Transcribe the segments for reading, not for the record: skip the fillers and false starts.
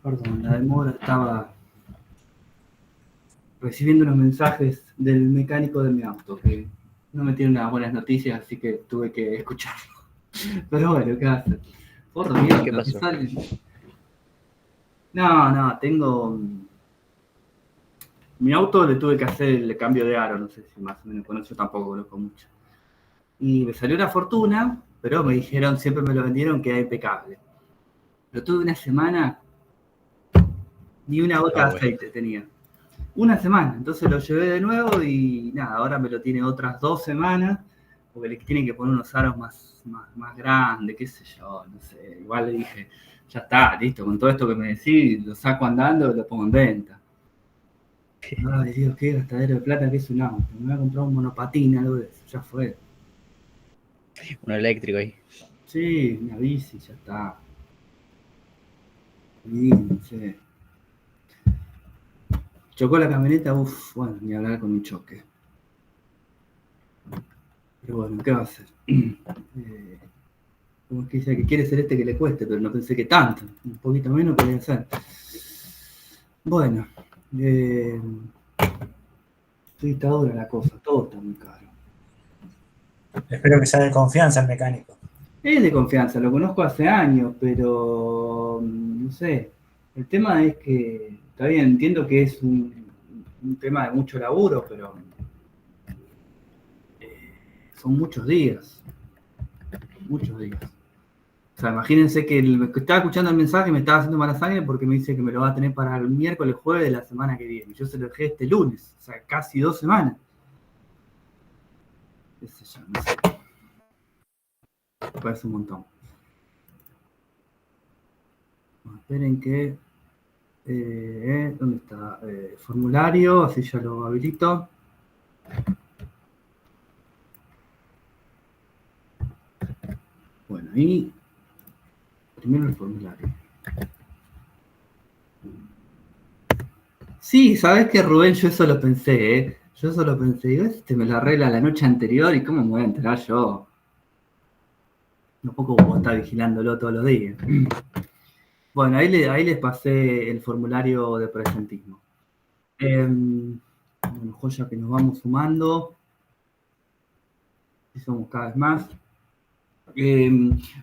Perdón, la demora, estaba recibiendo unos mensajes del mecánico de mi auto, que no me tiene unas buenas noticias, así que tuve que escucharlo. Pero bueno, ¿qué hacer? Por Dios, ¿Qué lo que pasó? sale. No, tengo. Mi auto le tuve que hacer el cambio de aro, no sé si más o menos con eso tampoco conozco mucho. Y me salió una fortuna, pero me dijeron, siempre me lo vendieron que era impecable. Lo tuve una semana, ni una gota Ah, de bueno. aceite tenía. Una semana, entonces lo llevé de nuevo y nada, ahora me lo tiene otras 2 semanas, porque le tienen que poner unos aros más grandes, qué sé yo, no sé. Igual le dije, ya está, listo, con todo esto que me decís, lo saco andando y lo pongo en venta. Ay, Dios, qué gastadero de plata que es un auto. Me voy a comprar un monopatín, algo de eso, ya fue. Un eléctrico ahí. Sí, una bici, ya está. Y, no sé. Chocó la camioneta, uff, bueno, ni hablar con un choque. Pero bueno, ¿qué va a hacer? Como que dice que quiere ser este que le cueste, pero no pensé que tanto. Un poquito menos podría ser. Bueno, eh, sí, está dura la cosa, todo está muy caro. Espero que sea de confianza el mecánico. Es de confianza, lo conozco hace años, pero no sé. El tema es que, está bien, entiendo que es un tema de mucho laburo, pero son muchos días, muchos días. O sea, imagínense que el que estaba escuchando el mensaje me estaba haciendo mala sangre porque me dice que me lo va a tener para el miércoles, jueves de la semana que viene. Yo se lo dejé este lunes, o sea, casi 2 semanas. Qué sé yo, no sé, me parece un montón. Bueno, esperen que... ¿dónde está? Formulario, así ya lo habilito. Bueno, y primero el formulario. Sí, sabes que Rubén, yo eso lo pensé, ¿eh? Yo eso lo pensé, digo, este me lo arregla la noche anterior y cómo me voy a enterar yo. No puedo como estar vigilándolo todos los días. Bueno, ahí les pasé el formulario de presentismo. Bueno, joya que nos vamos sumando, y somos cada vez más. Eh,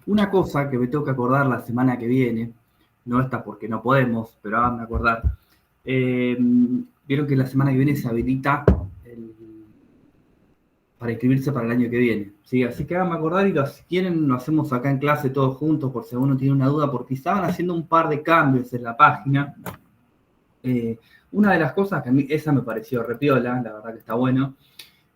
una cosa que me tengo que acordar la semana que viene, no está porque no podemos, pero háganme acordar. Eh, Vieron que la semana que viene se habilita el, para inscribirse para el año que viene. ¿Sí? Así que háganme acordar y si quieren lo hacemos acá en clase todos juntos por si alguno tiene una duda, porque estaban haciendo un par de cambios en la página. Eh, una de las cosas que a mí, esa me pareció repiola, la verdad que está bueno,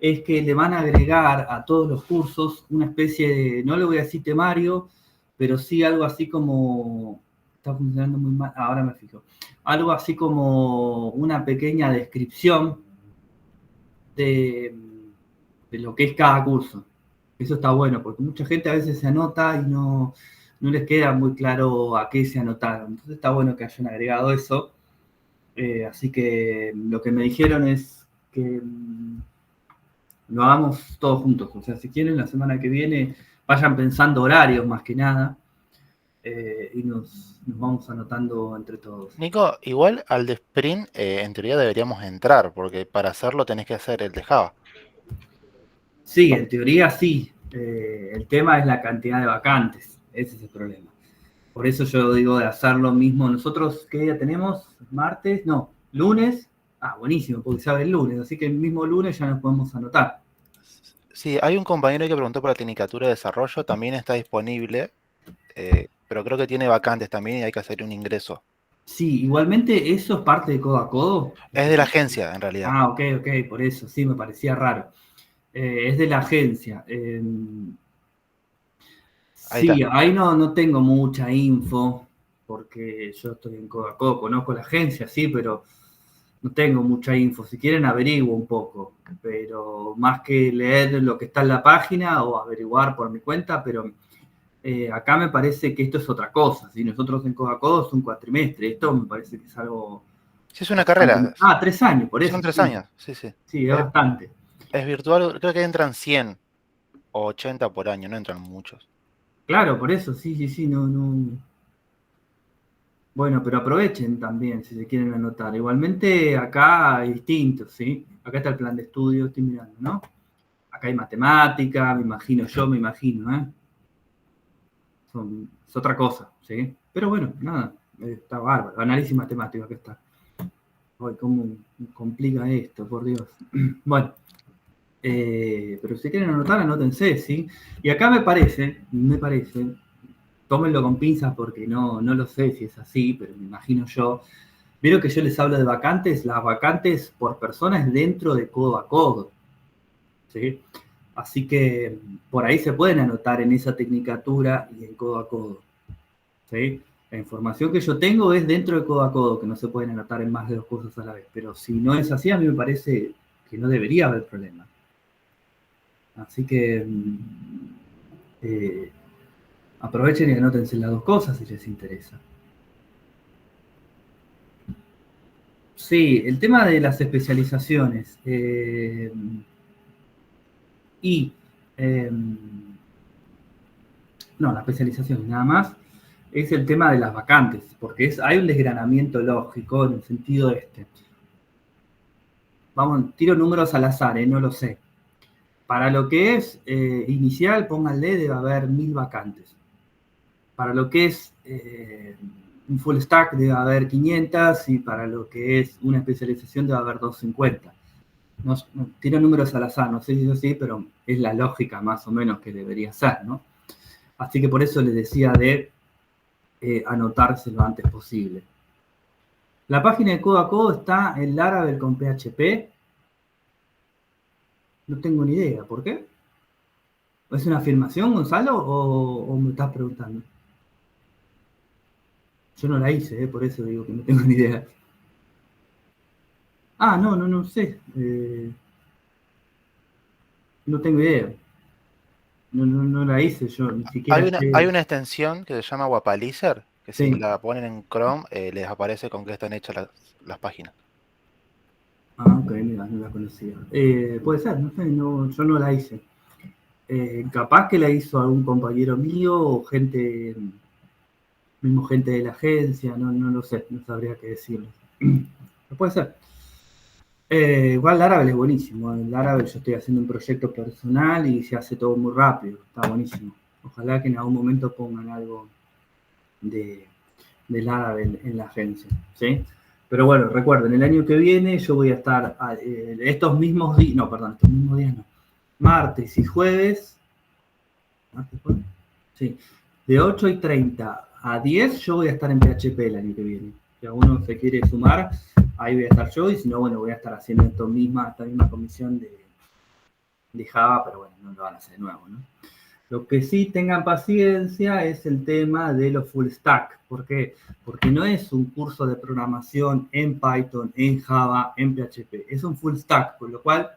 es que le van a agregar a todos los cursos una especie de, no le voy a decir temario, pero sí algo así como, está funcionando muy mal, ahora me fijo, algo así como una pequeña descripción de, de lo que es cada curso. Eso está bueno, porque mucha gente a veces se anota y no les queda muy claro a qué se anotaron. Entonces está bueno que hayan agregado eso. Así que lo que me dijeron es que lo hagamos todos juntos. O sea, si quieren, la semana que viene vayan pensando horarios más que nada y nos vamos anotando entre todos. Nico, igual al de Sprint, en teoría deberíamos entrar, porque para hacerlo tenés que hacer el de Java. Sí, en teoría sí. El tema es la cantidad de vacantes. Ese es el problema. Por eso yo digo de hacer lo mismo. Nosotros, ¿qué día tenemos? ¿Martes? No, lunes. Ah, buenísimo, porque se abre el lunes. Así que el mismo lunes ya nos podemos anotar. Sí, hay un compañero que preguntó por la Tecnicatura de Desarrollo, también está disponible, pero creo que tiene vacantes también y hay que hacer un ingreso. Sí, igualmente eso es parte de codo a codo. Es de la agencia, en realidad. Ah, ok, por eso, sí, me parecía raro. Es de la agencia. Ahí Sí, está. ahí no tengo mucha info, porque yo estoy en codo a codo, conozco la agencia, sí, pero no tengo mucha info. Si quieren, averiguo un poco, pero más que leer lo que está en la página o averiguar por mi cuenta, pero acá me parece que esto es otra cosa. Si nosotros en codo a codo es un cuatrimestre, esto me parece que es algo Sí, es una bastante. carrera, Ah, 3 años, por son eso, tres sí. años, sí, sí. Sí, es Es, bastante. es virtual, creo que entran 100 o 80 por año, no entran muchos. Claro, por eso, sí, no. Bueno, pero aprovechen también si se quieren anotar. Igualmente acá hay distintos, ¿sí? Acá está el plan de estudio, estoy mirando, ¿no? Acá hay matemática, me imagino, ¿eh? Es otra cosa, ¿sí? Pero bueno, nada, está bárbaro. Análisis matemático, acá está. Ay, cómo complica esto, por Dios. Bueno, pero si quieren anotar, anótense, ¿sí? Y acá me parece, tómenlo con pinzas porque no lo sé si es así, pero me imagino yo. Vieron que yo les hablo de vacantes, las vacantes por persona es dentro de codo a codo, ¿sí? Así que por ahí se pueden anotar en esa tecnicatura y en codo a codo, ¿sí? La información que yo tengo es dentro de codo a codo, que no se pueden anotar en más de 2 cosas a la vez. Pero si no es así, a mí me parece que no debería haber problema. Así que aprovechen y anótense las 2 cosas si les interesa. Sí, el tema de las especializaciones. No, la especialización nada más, es el tema de las vacantes, porque hay un desgranamiento lógico en el sentido este. Vamos, tiro números al azar, no lo sé. Para lo que es inicial, pónganle, debe haber 1000 vacantes. Para lo que es un full stack debe haber 500 y para lo que es una especialización debe haber 250. No, tiro números al azar, no sé si es así, pero es la lógica más o menos que debería ser, ¿no? Así que por eso les decía de anotarse lo antes posible. La página de codo a codo está en Laravel con PHP. No tengo ni idea, ¿por qué? ¿Es una afirmación, Gonzalo, o me estás preguntando? Yo no la hice, por eso digo que no tengo ni idea. Ah, no sé. No tengo idea. No la hice yo, ni siquiera Hay una extensión que se llama Wapalizer, que si Sí. la ponen en Chrome, les aparece con qué están hechas las páginas. Ah, ok, mira, no la conocía. Puede ser, no sé, yo no la hice. Capaz que la hizo algún compañero mío o gente, mismo gente de la agencia, no lo sé, no sabría qué decirlo. Pero puede ser. Igual Laravel es buenísimo. En Laravel yo estoy haciendo un proyecto personal y se hace todo muy rápido, está buenísimo. Ojalá que en algún momento pongan algo de Laravel en la agencia, ¿sí? Pero bueno, recuerden, el año que viene yo voy a estar estos mismos días, no, martes y jueves, sí, de 8:30 a 10 yo voy a estar en PHP el año que viene. Si alguno se quiere sumar, ahí voy a estar yo, y si no, bueno, voy a estar haciendo esta misma comisión de Java, pero bueno, no lo van a hacer de nuevo, ¿no? Lo que sí tengan paciencia es el tema de los full stack. ¿Por qué? Porque no es un curso de programación en Python, en Java, en PHP. Es un full stack, con lo cual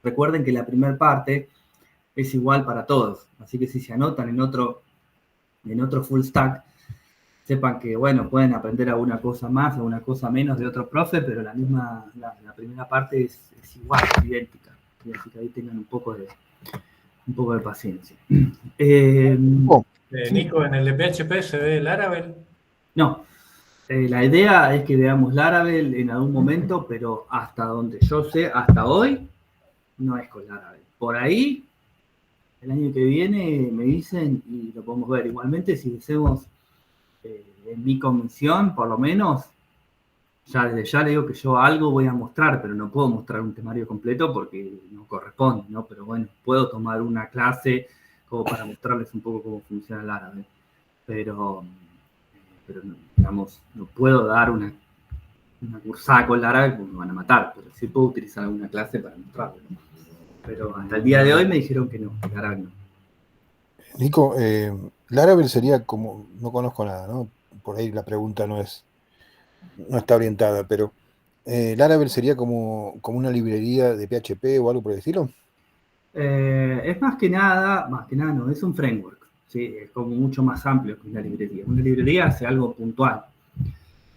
recuerden que la primera parte es igual para todos. Así que si se anotan en otro full stack, sepan que, bueno, pueden aprender alguna cosa más, alguna cosa menos de otro profe, pero la primera parte es igual, es idéntica. Así que ahí tengan un poco de paciencia. Nico, ¿en el de PHP se ve Laravel? No, la idea es que veamos Laravel en algún momento, pero hasta donde yo sé, hasta hoy, no es con Laravel. Por ahí, el año que viene me dicen y lo podemos ver. Igualmente, si hacemos en mi comisión, por lo menos, ya desde ya le digo que yo algo voy a mostrar, pero no puedo mostrar un temario completo porque no corresponde, ¿no? Pero bueno, puedo tomar una clase como para mostrarles un poco cómo funciona el Laravel. Pero digamos, no puedo dar una cursada con Laravel porque me van a matar, pero sí puedo utilizar alguna clase para mostrarlo, ¿no? Pero hasta el día de hoy me dijeron que no, que Laravel no. Nico, Laravel sería como, no conozco nada, ¿no? Por ahí la pregunta no está orientada, pero Laravel sería como una librería de PHP o algo por el estilo. Es más que nada no, es un framework, ¿sí? Es como mucho más amplio que una librería. Una librería hace algo puntual.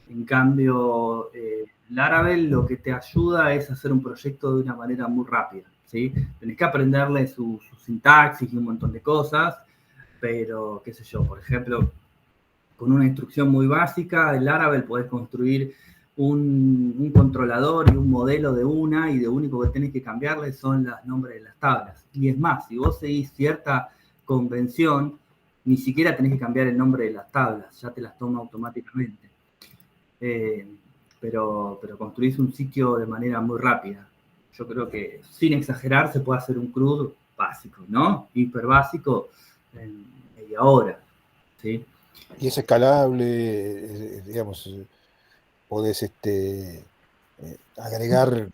En cambio, Laravel lo que te ayuda es hacer un proyecto de una manera muy rápida, ¿sí? Tenés que aprenderle su sintaxis y un montón de cosas, pero, qué sé yo, por ejemplo, con una instrucción muy básica. El Laravel podés construir un controlador y un modelo de una, y lo único que tenés que cambiarle son los nombres de las tablas. Y es más, si vos seguís cierta convención, ni siquiera tenés que cambiar el nombre de las tablas, ya te las toma automáticamente. Pero construís un sitio de manera muy rápida. Yo creo que, sin exagerar, se puede hacer un CRUD básico, ¿no? Hiper básico en media hora, ¿sí? Y es escalable, digamos, podés agregar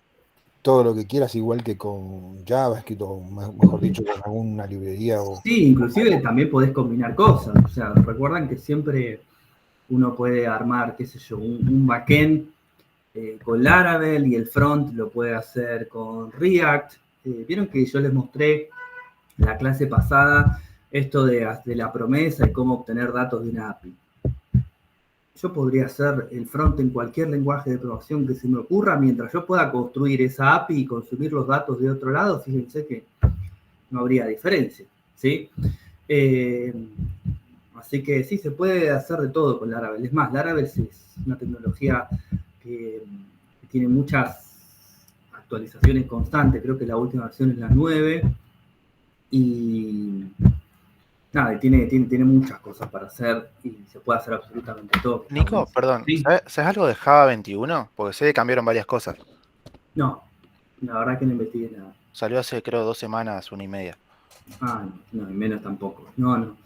todo lo que quieras, igual que con JavaScript, o mejor dicho, con alguna librería. Sí, inclusive también podés combinar cosas. O sea, recuerdan que siempre uno puede armar, qué sé yo, un backend con Laravel, y el front lo puede hacer con React. Vieron que yo les mostré en la clase pasada esto de la promesa y cómo obtener datos de una API. Yo podría hacer el front en cualquier lenguaje de programación que se me ocurra, mientras yo pueda construir esa API y consumir los datos de otro lado. Fíjense que no habría diferencia, ¿sí? Así que sí, se puede hacer de todo con Laravel. Es más, Laravel es una tecnología que tiene muchas actualizaciones constantes. Creo que la última versión es la 9. Y nada, tiene muchas cosas para hacer y se puede hacer absolutamente todo. Nico, perdón, ¿Sí? ¿sabes algo de Java 21? Porque sé que cambiaron varias cosas. No, la verdad que no investigué nada. Salió hace, creo, 2 semanas, 1 y media. Ah, no, y menos tampoco. No.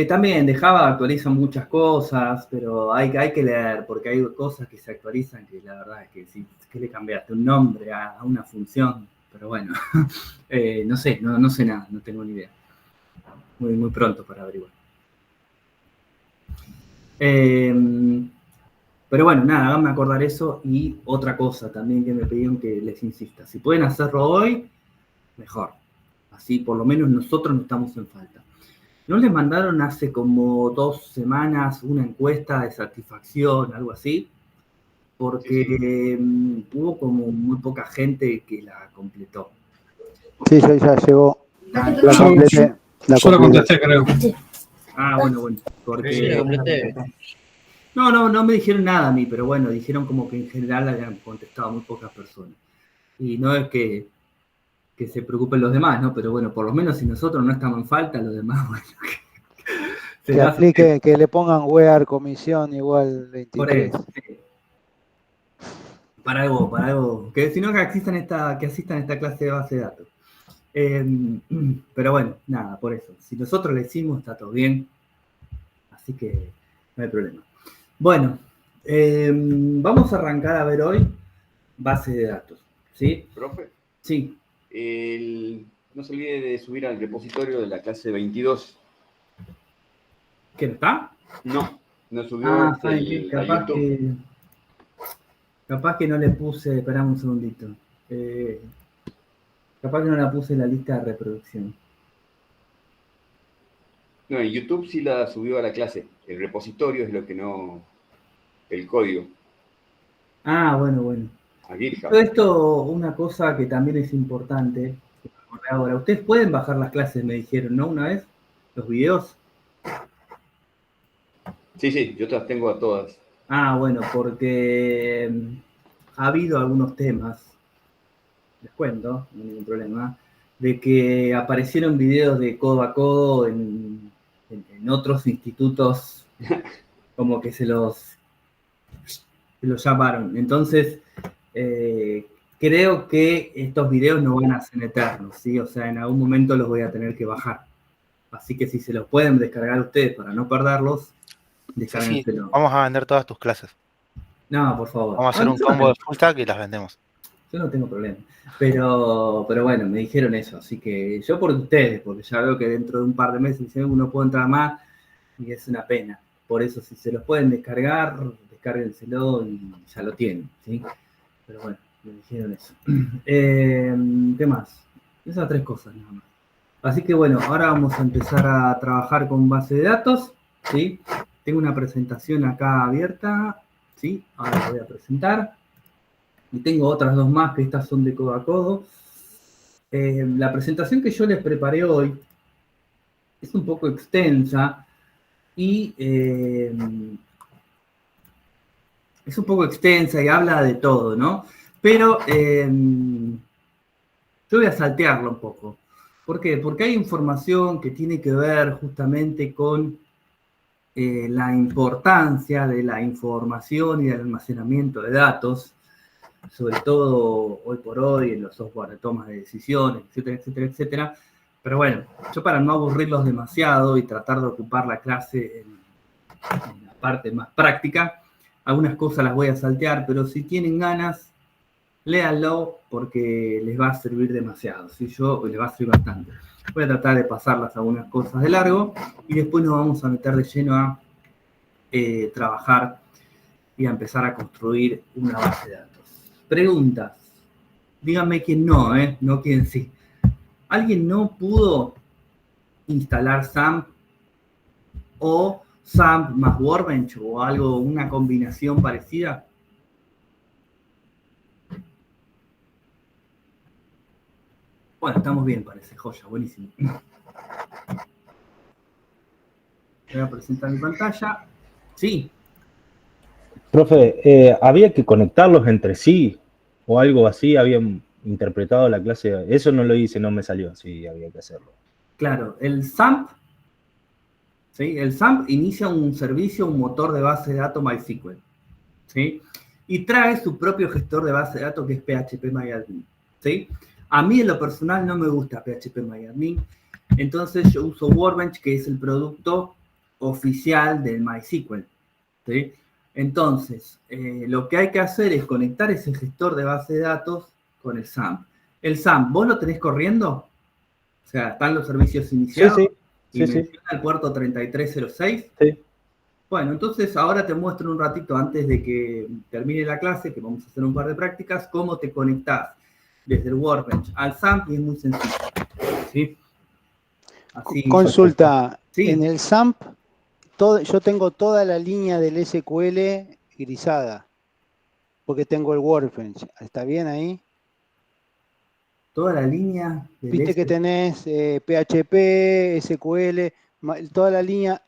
También de Java actualizan muchas cosas, pero hay que leer, porque hay cosas que se actualizan que la verdad es que sí, que le cambiaste un nombre a una función, pero bueno, no sé nada, no tengo ni idea. Muy pronto para averiguar. Pero bueno, nada, háganme acordar eso. Y otra cosa también que me pidieron que les insista. Si pueden hacerlo hoy, mejor. Así por lo menos nosotros no estamos en falta. ¿No les mandaron hace como 2 semanas una encuesta de satisfacción, algo así? Porque hubo como muy poca gente que la completó. Sí, ya llegó. La completé. Yo lo contesté, creo. Ah, bueno. Porque Sí, lo completé. No me dijeron nada a mí, pero bueno, dijeron como que en general habían contestado muy pocas personas. Y no es que se preocupen los demás, ¿no? Pero bueno, por lo menos si nosotros no estamos en falta, los demás, bueno. Que aplique, que le pongan where comisión igual 23. Por eso, sí. Para algo. Que si no, que asistan a esta clase de base de datos. Pero bueno, nada, por eso. Si nosotros le hicimos, está todo bien. Así que no hay problema. Bueno, vamos a arrancar a ver hoy base de datos, ¿sí? ¿Profe? Sí. No se olvide de subir al repositorio de la clase 22. ¿Qué no está? No subió Ah, a YouTube. Capaz que no le puse, esperame un segundito. Capaz que no la puse en la lista de reproducción. No, en YouTube sí la subió a la clase. El repositorio es lo que no... El código. Ah, bueno. A GitHub. Todo esto, una cosa que también es importante. Ahora, ustedes pueden bajar las clases, me dijeron, ¿no? Una vez, los videos. Sí, yo las tengo a todas. Ah, bueno, porque ha habido algunos temas, les cuento, no hay ningún problema, de que aparecieron videos de codo a codo en otros institutos, como que se los llamaron. Entonces, creo que estos videos no van a ser eternos, ¿sí? O sea, en algún momento los voy a tener que bajar. Así que si se los pueden descargar ustedes para no perderlos, descárguenselo. Sí, vamos a vender todas tus clases. No, por favor. Vamos a hacer un combo de full stack y las vendemos. Yo no tengo problema. Pero bueno, me dijeron eso. Así que yo por ustedes, porque ya veo que dentro de un par de meses no puedo entrar más y es una pena. Por eso, si se los pueden descargar, descárguenselo y ya lo tienen, ¿sí? Pero bueno, me dijeron eso. ¿Qué más? Esas 3 cosas nada más. Así que bueno, ahora vamos a empezar a trabajar con base de datos, ¿sí? Tengo una presentación acá abierta, ¿sí? Ahora la voy a presentar. Y tengo otras 2 más, que estas son de codo a codo. La presentación que yo les preparé hoy es un poco extensa, y es un poco extensa y habla de todo, ¿no? Pero yo voy a saltearlo un poco. ¿Por qué? Porque hay información que tiene que ver justamente con la importancia de la información y del almacenamiento de datos, sobre todo hoy por hoy en los software de toma de decisiones, etcétera, etcétera, etcétera. Pero bueno, yo para no aburrirlos demasiado y tratar de ocupar la clase en la parte más práctica, algunas cosas las voy a saltear, pero si tienen ganas, léanlo porque les va a servir demasiado, ¿sí? Les va a servir bastante. Voy a tratar de pasarlas algunas cosas de largo y después nos vamos a meter de lleno a trabajar y a empezar a construir una base de datos. Preguntas. Díganme quién no, no quién sí. ¿Alguien no pudo instalar SAMP o SAMP más Workbench o algo, una combinación parecida? Bueno, estamos bien, parece, joya, buenísimo. Voy a presentar mi pantalla. Sí. Profe, ¿había que conectarlos entre sí o algo así? ¿Habían interpretado la clase? Eso no lo hice, no me salió, sí, había que hacerlo. Claro, el SAMP, ¿sí? El SAMP inicia un servicio, un motor de base de datos MySQL, ¿sí? Y trae su propio gestor de base de datos que es PHP-MyAdmin, ¿sí? A mí en lo personal no me gusta PHP-MyAdmin, entonces yo uso Workbench, que es el producto oficial del MySQL, ¿sí? Entonces, lo que hay que hacer es conectar ese gestor de base de datos con el SAMP. El SAMP, ¿vos lo tenés corriendo? O sea, ¿están los servicios iniciados? Sí, ¿Y menciona el puerto 3306? Sí. Bueno, entonces ahora te muestro un ratito antes de que termine la clase, que vamos a hacer un par de prácticas, cómo te conectás desde el Workbench al SAMP y es muy sencillo, ¿sí? Así, consulta, sí. En el SAMP yo tengo toda la línea del SQL grisada, porque tengo el Workbench. ¿Está bien ahí? Toda la línea del Viste que tenés PHP, SQL, toda la línea.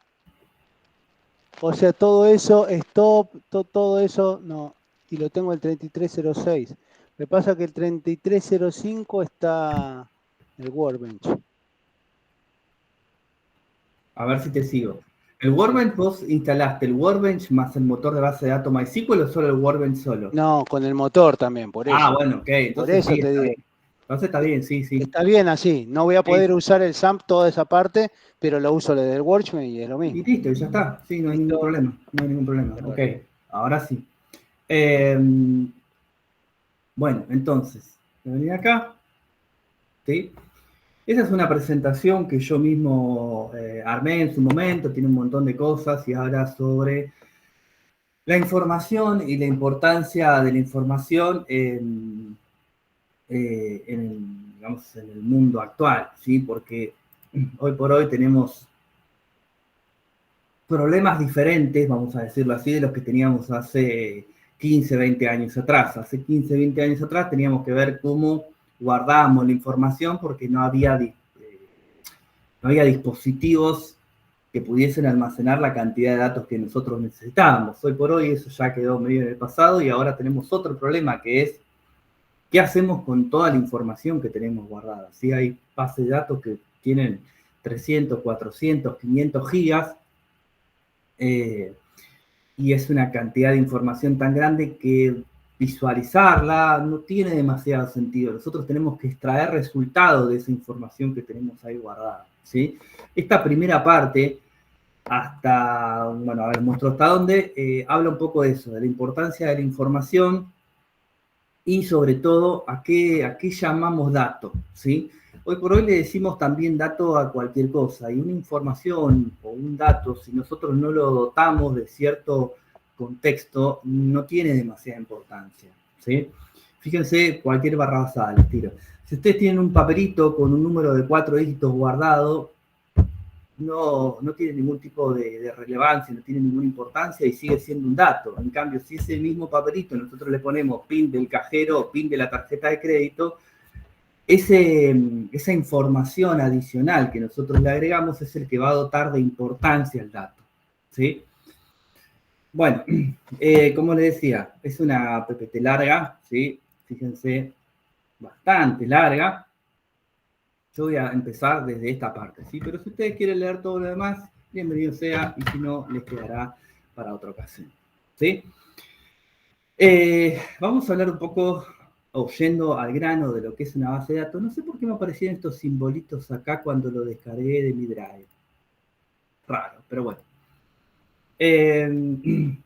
O sea, todo eso, stop, todo eso, no. Y lo tengo el 3306. Me pasa que el 3305 está en el Workbench. A ver si te sigo. ¿El Workbench vos instalaste el Workbench más el motor de base de datos MySQL o solo el Workbench solo? No, con el motor también, por eso. Ah, bueno, ok. Entonces, por eso sí, te digo. bien. Entonces está bien, sí, sí. Está bien así. No voy a poder usar el SAMP toda esa parte, pero lo uso desde el Workbench y es lo mismo. Y listo, ya está. Sí, no hay ningún problema. No hay ningún problema. Ok, ahora sí. Bueno, entonces, voy a venir acá. ¿Sí? Esa es una presentación que yo mismo armé en su momento, tiene un montón de cosas y habla sobre la información y la importancia de la información en el mundo actual, ¿sí? Porque hoy por hoy tenemos problemas diferentes, vamos a decirlo así, de los que teníamos hace 15, 20 años atrás. Hace 15, 20 años atrás teníamos que ver cómo guardábamos la información porque no había dispositivos que pudiesen almacenar la cantidad de datos que nosotros necesitábamos. Hoy por hoy eso ya quedó medio en el pasado y ahora tenemos otro problema que es ¿qué hacemos con toda la información que tenemos guardada? ¿Sí? Hay bases de datos que tienen 300, 400, 500 gigas y es una cantidad de información tan grande que visualizarla no tiene demasiado sentido. Nosotros tenemos que extraer resultados de esa información que tenemos ahí guardada, ¿sí? Esta primera parte, a ver, muestro hasta dónde, habla un poco de eso, de la importancia de la información y sobre todo a qué llamamos dato, ¿sí? Hoy por hoy le decimos también dato a cualquier cosa, y una información o un dato, si nosotros no lo dotamos de cierto contexto, no tiene demasiada importancia, ¿sí? Fíjense, cualquier barra basada, les tiro. Si ustedes tienen un papelito con un número de 4 dígitos guardado, no tiene ningún tipo de relevancia, no tiene ninguna importancia y sigue siendo un dato. En cambio, si ese mismo papelito nosotros le ponemos PIN del cajero o PIN de la tarjeta de crédito, esa información adicional que nosotros le agregamos es el que va a dotar de importancia al dato, ¿sí? Bueno, como les decía, es una PPT larga, ¿sí? Fíjense, bastante larga. Yo voy a empezar desde esta parte, ¿sí? Pero si ustedes quieren leer todo lo demás, bienvenido sea, y si no, les quedará para otra ocasión, ¿sí? Vamos a hablar un poco, o yendo al grano de lo que es una base de datos. No sé por qué me aparecieron estos simbolitos acá cuando lo descargué de mi Drive. Raro, pero bueno. Este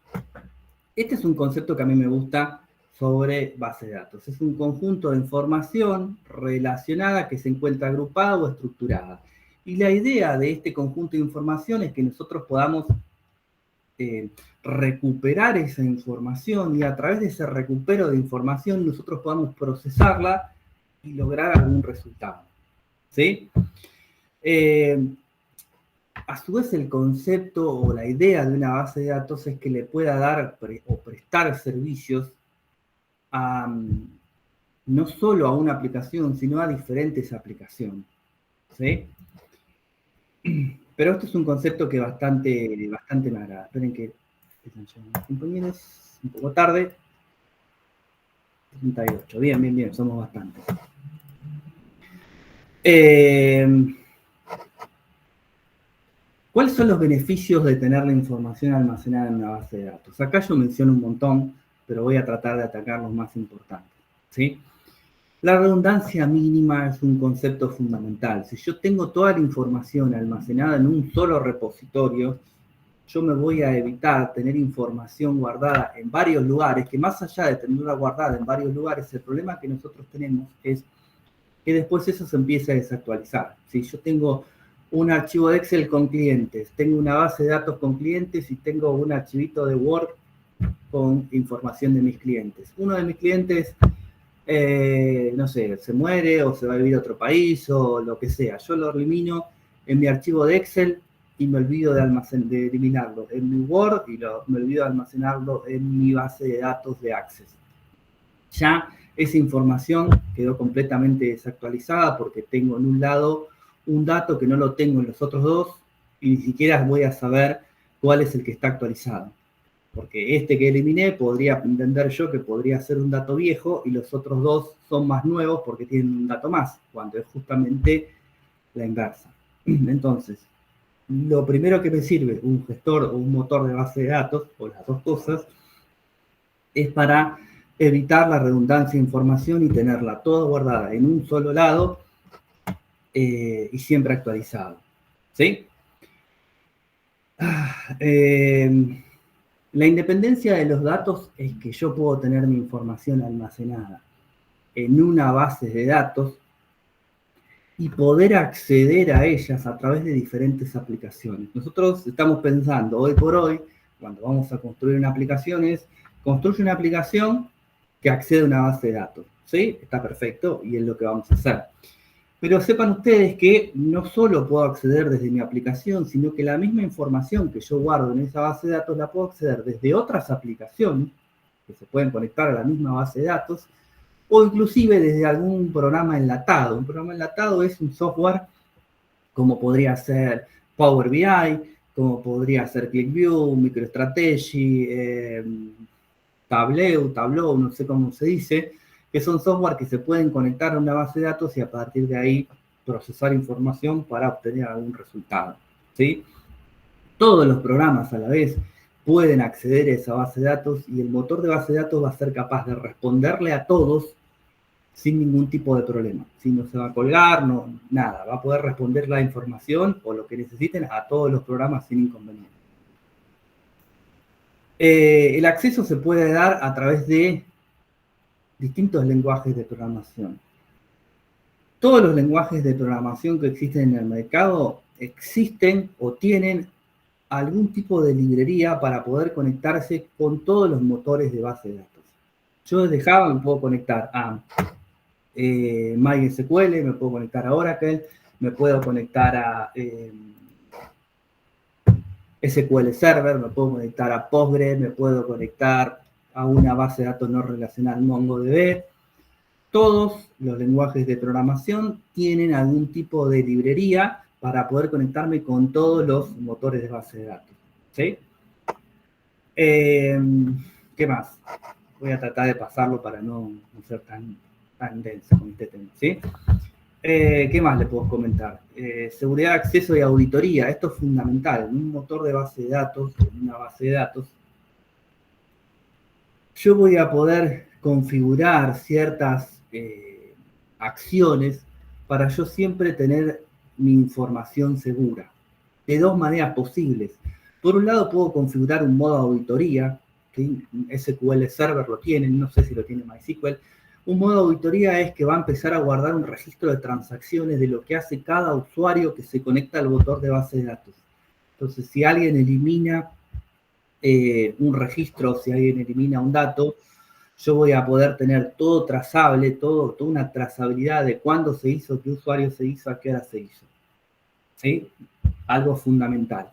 es un concepto que a mí me gusta sobre base de datos. Es un conjunto de información relacionada que se encuentra agrupada o estructurada. Y la idea de este conjunto de información es que nosotros podamos recuperar esa información y a través de ese recupero de información nosotros podamos procesarla y lograr algún resultado, ¿sí? A su vez, el concepto o la idea de una base de datos es que le pueda dar o prestar servicios no solo a una aplicación, sino a diferentes aplicaciones, ¿sí? Pero esto es un concepto que bastante me agrada. Esperen que un poco tarde. 38. Bien, somos bastantes. ¿Cuáles son los beneficios de tener la información almacenada en una base de datos? Acá yo menciono un montón, pero voy a tratar de atacar los más importantes, ¿sí? La redundancia mínima es un concepto fundamental. Si yo tengo toda la información almacenada en un solo repositorio, yo me voy a evitar tener información guardada en varios lugares, que más allá de tenerla guardada en varios lugares, el problema que nosotros tenemos es que después eso se empieza a desactualizar. Si yo tengo un archivo de Excel con clientes, tengo una base de datos con clientes y tengo un archivito de Word con información de mis clientes. Uno de mis clientes, no sé, se muere o se va a vivir a otro país o lo que sea. Yo lo elimino en mi archivo de Excel y me olvido de eliminarlo en mi Word y me olvido de almacenarlo en mi base de datos de Access. Ya esa información quedó completamente desactualizada porque tengo en un lado un dato que no lo tengo en los otros dos y ni siquiera voy a saber cuál es el que está actualizado. Porque este que eliminé podría entender yo que podría ser un dato viejo y los otros dos son más nuevos porque tienen un dato más, cuando es justamente la inversa. Entonces, lo primero que me sirve un gestor o un motor de base de datos, o las dos cosas, es para evitar la redundancia de información y tenerla toda guardada en un solo lado y siempre actualizado, ¿sí? La independencia de los datos es que yo puedo tener mi información almacenada en una base de datos y poder acceder a ellas a través de diferentes aplicaciones. Nosotros estamos pensando hoy por hoy, cuando vamos a construir una aplicación, es construye una aplicación que accede a una base de datos, ¿sí? Está perfecto y es lo que vamos a hacer. Pero sepan ustedes que no solo puedo acceder desde mi aplicación, sino que la misma información que yo guardo en esa base de datos la puedo acceder desde otras aplicaciones que se pueden conectar a la misma base de datos o inclusive desde algún programa enlatado. Un programa enlatado es un software como podría ser Power BI, como podría ser ClickView, MicroStrategy, Tableau, no sé cómo se dice, que son software que se pueden conectar a una base de datos y a partir de ahí procesar información para obtener algún resultado, ¿sí? Todos los programas a la vez pueden acceder a esa base de datos y el motor de base de datos va a ser capaz de responderle a todos sin ningún tipo de problema. Si no se va a colgar, no, nada, va a poder responder la información o lo que necesiten a todos los programas sin inconveniente. El acceso se puede dar a través de distintos lenguajes de programación. Todos los lenguajes de programación que existen en el mercado existen o tienen algún tipo de librería para poder conectarse con todos los motores de base de datos. Yo desde Java me puedo conectar a MySQL, me puedo conectar a Oracle, me puedo conectar a SQL Server, me puedo conectar a Postgres, me puedo conectar a una base de datos no relacional MongoDB. Todos los lenguajes de programación tienen algún tipo de librería para poder conectarme con todos los motores de base de datos. ¿Sí? ¿Qué más? Voy a tratar de pasarlo para no ser tan denso con este tema, ¿sí? ¿Qué más le puedo comentar? Seguridad, acceso y auditoría. Esto es fundamental. En un motor de base de datos, en una base de datos, yo voy a poder configurar ciertas acciones para yo siempre tener mi información segura. De dos maneras posibles. Por un lado, puedo configurar un modo auditoría, ¿sí? SQL Server lo tiene, no sé si lo tiene MySQL. Un modo auditoría es que va a empezar a guardar un registro de transacciones de lo que hace cada usuario que se conecta al motor de base de datos. Entonces, si alguien elimina un registro, si alguien elimina un dato, yo voy a poder tener todo trazable, toda una trazabilidad de cuándo se hizo, qué usuario se hizo, a qué hora se hizo. ¿Sí? Algo fundamental.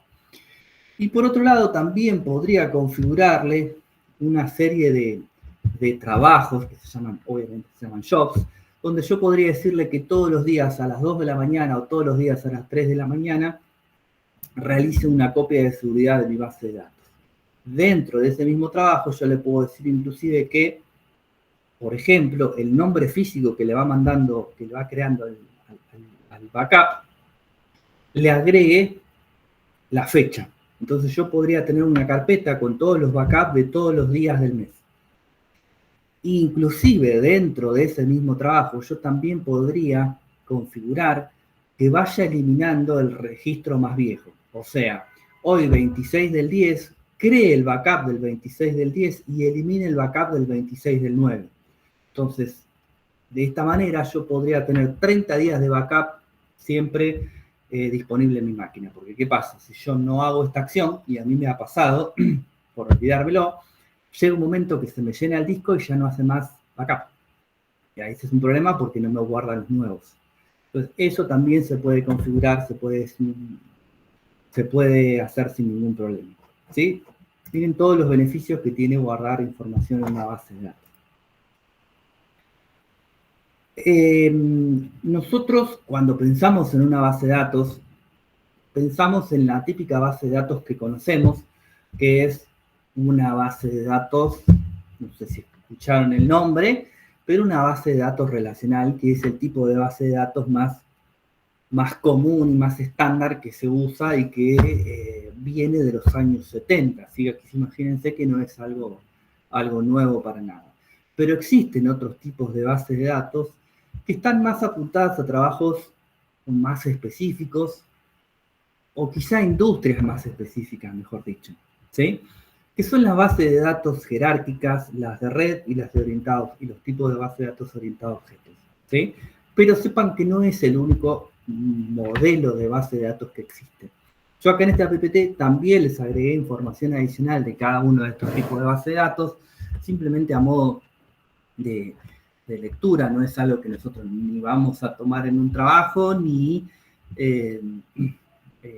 Y por otro lado, también podría configurarle una serie de trabajos que se llaman, obviamente, se llaman jobs, donde yo podría decirle que todos los días a las 2 de la mañana o todos los días a las 3 de la mañana realice una copia de seguridad de mi base de datos. Dentro de ese mismo trabajo yo le puedo decir inclusive que, por ejemplo, el nombre físico que le va mandando, que le va creando al backup, le agregue la fecha. Entonces yo podría tener una carpeta con todos los backups de todos los días del mes. Inclusive dentro de ese mismo trabajo yo también podría configurar que vaya eliminando el registro más viejo. O sea, hoy 26 del 10, cree el backup del 26 del 10 y elimine el backup del 26 del 9. Entonces, de esta manera yo podría tener 30 días de backup siempre disponible en mi máquina. Porque, ¿qué pasa? Si yo no hago esta acción, y a mí me ha pasado, por olvidármelo, llega un momento que se me llena el disco y ya no hace más backup. Y ahí ese es un problema porque no me guarda los nuevos. Entonces, eso también se puede configurar, se puede hacer sin ningún problema. ¿Sí? Tienen todos los beneficios que tiene guardar información en una base de datos. Nosotros, cuando pensamos en una base de datos, pensamos en la típica base de datos que conocemos, que es una base de datos, no sé si escucharon el nombre, pero una base de datos relacional, que es el tipo de base de datos más común y más estándar que se usa y que viene de los años 70. Así que imagínense que no es algo nuevo para nada. Pero existen otros tipos de bases de datos que están más apuntadas a trabajos más específicos o quizá industrias más específicas, mejor dicho, ¿sí? Que son las bases de datos jerárquicas, las de red y las de orientados, y los tipos de bases de datos orientados a objetos, ¿sí? Pero sepan que no es el único modelo de base de datos que existe. Yo acá en este APPT también les agregué información adicional de cada uno de estos tipos de base de datos, simplemente a modo de lectura, no es algo que nosotros ni vamos a tomar en un trabajo, ni,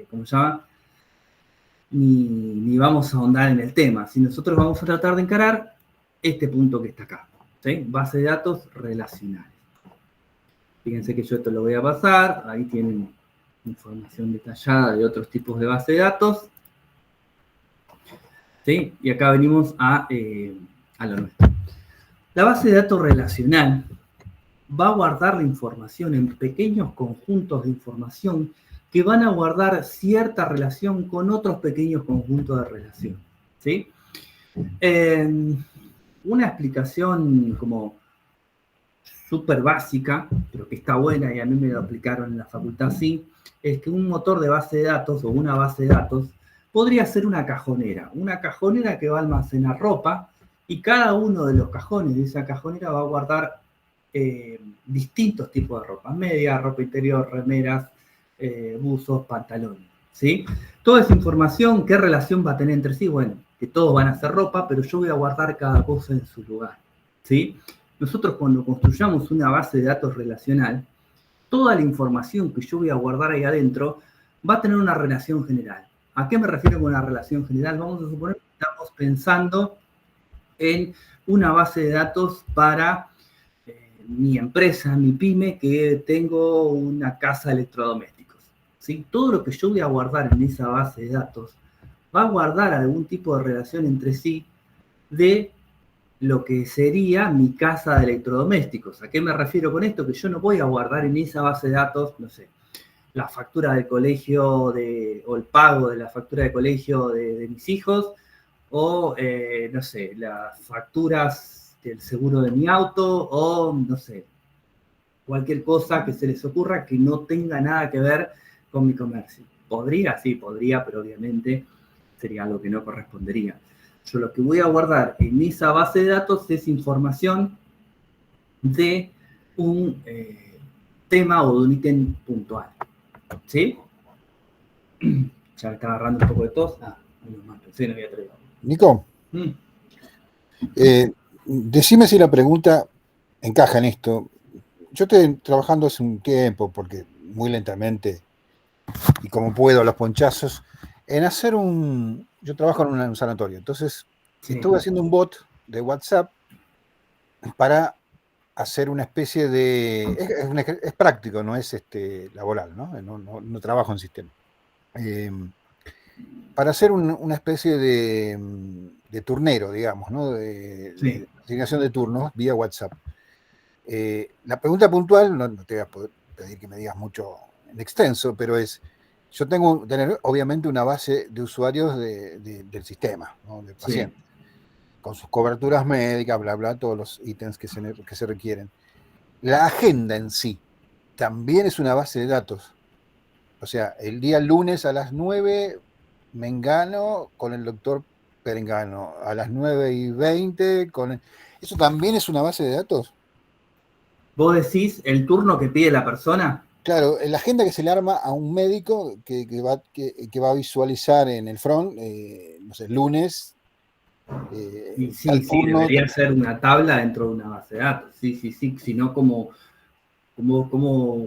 ¿cómo se llama? Ni vamos a ahondar en el tema. Si nosotros vamos a tratar de encarar este punto que está acá, ¿sí? Base de datos relacionales. Fíjense que yo esto lo voy a pasar, ahí tienen información detallada de otros tipos de base de datos, ¿sí? Y acá venimos a lo nuestro. La base de datos relacional va a guardar la información en pequeños conjuntos de información que van a guardar cierta relación con otros pequeños conjuntos de relación, ¿sí? Una explicación como súper básica, pero que está buena y a mí me lo aplicaron en la facultad así, es que un motor de base de datos o una base de datos podría ser una cajonera que va a almacenar ropa y cada uno de los cajones de esa cajonera va a guardar distintos tipos de ropa, media, ropa interior, remeras, buzos, pantalones, ¿sí? Toda esa información, ¿qué relación va a tener entre sí? Bueno, que todos van a ser ropa, pero yo voy a guardar cada cosa en su lugar, ¿sí? Nosotros cuando construyamos una base de datos relacional, toda la información que yo voy a guardar ahí adentro va a tener una relación general. ¿A qué me refiero con una relación general? Vamos a suponer que estamos pensando en una base de datos para mi empresa, mi pyme, que tengo una casa de electrodomésticos, ¿sí? Todo lo que yo voy a guardar en esa base de datos va a guardar algún tipo de relación entre sí de lo que sería mi casa de electrodomésticos. ¿A qué me refiero con esto? Que yo no voy a guardar en esa base de datos, no sé, la factura del colegio o el pago de la factura de colegio de mis hijos, o, no sé, las facturas del seguro de mi auto, o, no sé, cualquier cosa que se les ocurra que no tenga nada que ver con mi comercio. ¿Podría? Sí, podría, pero obviamente sería algo que no correspondería. Yo lo que voy a guardar en esa base de datos es información de un tema o de un ítem puntual. ¿Sí? Ya me está agarrando un poco de tos. Pensé que no había traído. Nico, decime si la pregunta encaja en esto. Yo estoy trabajando hace un tiempo, porque muy lentamente y como puedo, los ponchazos, en hacer yo trabajo en un sanatorio, entonces estuve haciendo un bot de WhatsApp para hacer una especie de... Es práctico, no es laboral, ¿no? No trabajo en sistema. Para hacer una especie de turnero, digamos, ¿no? De asignación de turnos vía WhatsApp. La pregunta puntual, no te voy a poder pedir que me digas mucho en extenso, pero es, yo tengo tener obviamente una base de usuarios del sistema, ¿no? De pacientes, con sus coberturas médicas, bla, bla, todos los ítems que se requieren. La agenda en sí también es una base de datos. O sea, el día lunes a las 9, Mengano con el doctor Perengano. A las 9:20 ¿Eso también es una base de datos? ¿Vos decís el turno que pide la persona? Claro, la agenda que se le arma a un médico que va a visualizar en el front, no sé, lunes. Sí, debería ser una tabla dentro de una base de datos. Sí, si no, ¿cómo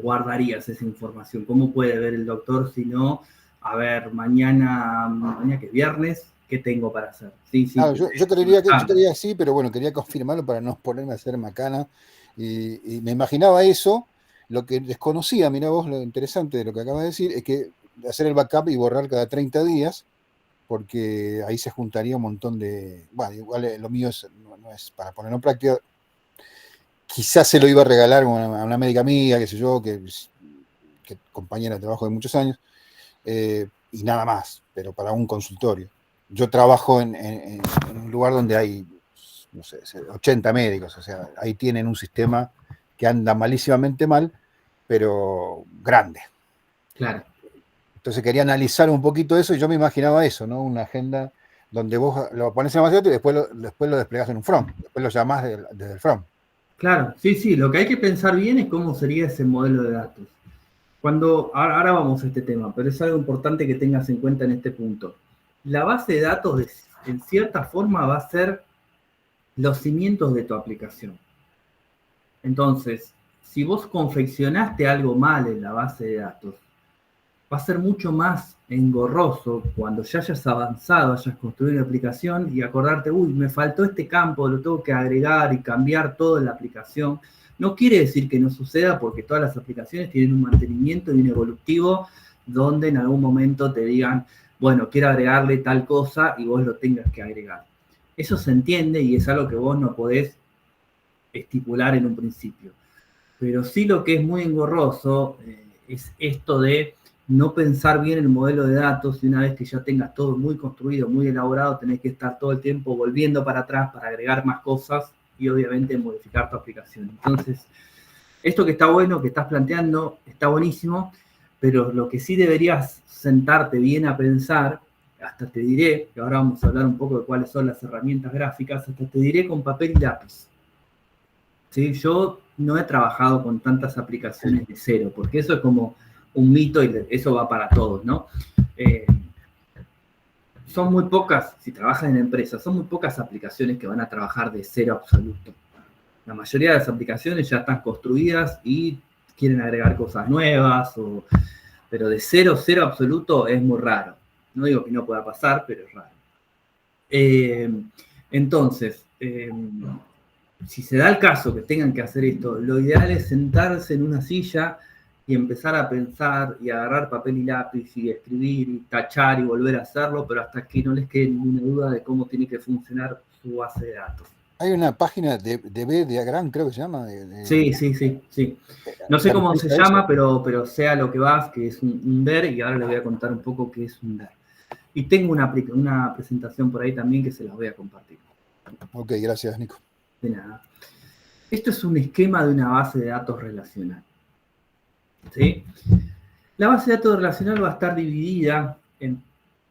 guardarías esa información? ¿Cómo puede ver el doctor si no, a ver, mañana que es viernes, ¿qué tengo para hacer? Claro, yo creería que sí, pero bueno, quería confirmarlo para no ponerme a hacer macana. Y me imaginaba eso. Lo que desconocía, mirá vos, lo interesante de lo que acabas de decir, es que hacer el backup y borrar cada 30 días, porque ahí se juntaría un montón de... Bueno, igual lo mío no es para ponerlo en práctica. Quizás se lo iba a regalar a una médica amiga, qué sé yo, que compañera de trabajo de muchos años, y nada más, pero para un consultorio. Yo trabajo en un lugar donde hay, no sé, 80 médicos, o sea, ahí tienen un sistema que anda malísimamente mal, pero grande. Claro. Entonces quería analizar un poquito eso y yo me imaginaba eso, ¿no? Una agenda donde vos lo pones en base de datos y después lo desplegás en un front, después lo llamás desde el front. Claro, sí, lo que hay que pensar bien es cómo sería ese modelo de datos. Ahora vamos a este tema, pero es algo importante que tengas en cuenta en este punto. La base de datos, en cierta forma, va a ser los cimientos de tu aplicación. Entonces, si vos confeccionaste algo mal en la base de datos, va a ser mucho más engorroso cuando ya hayas avanzado, hayas construido una aplicación y acordarte, uy, me faltó este campo, lo tengo que agregar y cambiar todo en la aplicación. No quiere decir que no suceda, porque todas las aplicaciones tienen un mantenimiento y un evolutivo donde en algún momento te digan, bueno, quiero agregarle tal cosa y vos lo tengas que agregar. Eso se entiende y es algo que vos no podés estipular en un principio. Pero sí lo que es muy engorroso es esto de no pensar bien el modelo de datos, y una vez que ya tengas todo muy construido, muy elaborado, tenés que estar todo el tiempo volviendo para atrás para agregar más cosas y obviamente modificar tu aplicación. Entonces, esto que está bueno, que estás planteando, está buenísimo, pero lo que sí deberías sentarte bien a pensar, hasta te diré, que ahora vamos a hablar un poco de cuáles son las herramientas gráficas, hasta te diré con papel y lápiz. ¿Sí? Yo no he trabajado con tantas aplicaciones de cero, porque eso es como un mito y eso va para todos, ¿no? Son muy pocas, si trabajas en empresas, son muy pocas aplicaciones que van a trabajar de cero absoluto. La mayoría de las aplicaciones ya están construidas y quieren agregar cosas nuevas, pero de cero absoluto es muy raro. No digo que no pueda pasar, pero es raro. Entonces, si se da el caso que tengan que hacer esto, lo ideal es sentarse en una silla y empezar a pensar y agarrar papel y lápiz y escribir y tachar y volver a hacerlo, pero hasta que no les quede ninguna duda de cómo tiene que funcionar su base de datos. Hay una página de B-Diagram, creo que se llama. Sí. No sé cómo se llama, pero sea lo que vas, que es un DER, y ahora les voy a contar un poco qué es un DER. Y tengo una presentación por ahí también que se las voy a compartir. Ok, gracias, Nico. De nada. Esto es un esquema de una base de datos relacional. ¿Sí? La base de datos relacional va a estar dividida en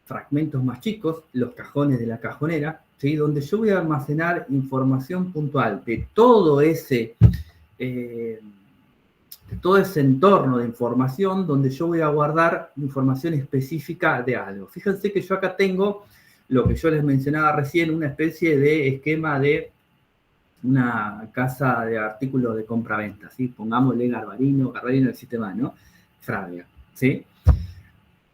fragmentos más chicos, los cajones de la cajonera, ¿sí? Donde yo voy a almacenar información puntual de todo ese entorno de información, donde yo voy a guardar información específica de algo. Fíjense que yo acá tengo lo que yo les mencionaba recién, una especie de esquema de una casa de artículos de compra-venta, ¿sí? Pongámosle Garbarino el sistema, ¿no? Frávega, ¿sí?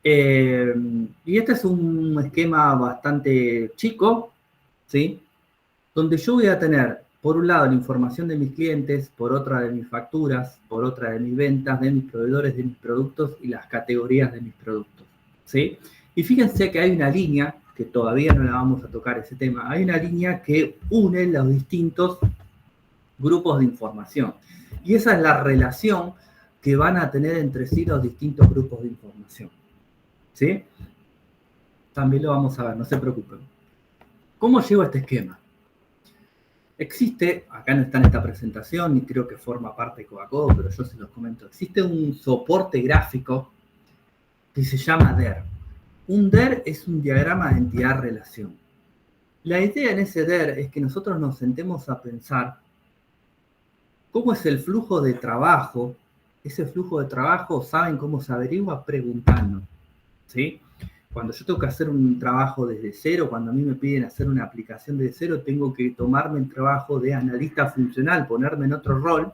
Y este es un esquema bastante chico, ¿sí? Donde yo voy a tener, por un lado, la información de mis clientes, por otra de mis facturas, por otra de mis ventas, de mis proveedores, de mis productos y las categorías de mis productos, ¿sí? Y fíjense que hay una línea, que todavía no la vamos a tocar ese tema, hay una línea que une los distintos grupos de información. Y esa es la relación que van a tener entre sí los distintos grupos de información, ¿sí? También lo vamos a ver, no se preocupen. ¿Cómo llego a este esquema? Existe, acá no está en esta presentación, ni creo que forma parte de Coacodo, pero yo se los comento. Existe un soporte gráfico que se llama DER. Un DER es un diagrama de entidad-relación. La idea en ese DER es que nosotros nos sentemos a pensar cómo es el flujo de trabajo. Ese flujo de trabajo, ¿saben cómo se averigua? Preguntando, ¿sí? Cuando yo tengo que hacer un trabajo desde cero, cuando a mí me piden hacer una aplicación desde cero, tengo que tomarme el trabajo de analista funcional, ponerme en otro rol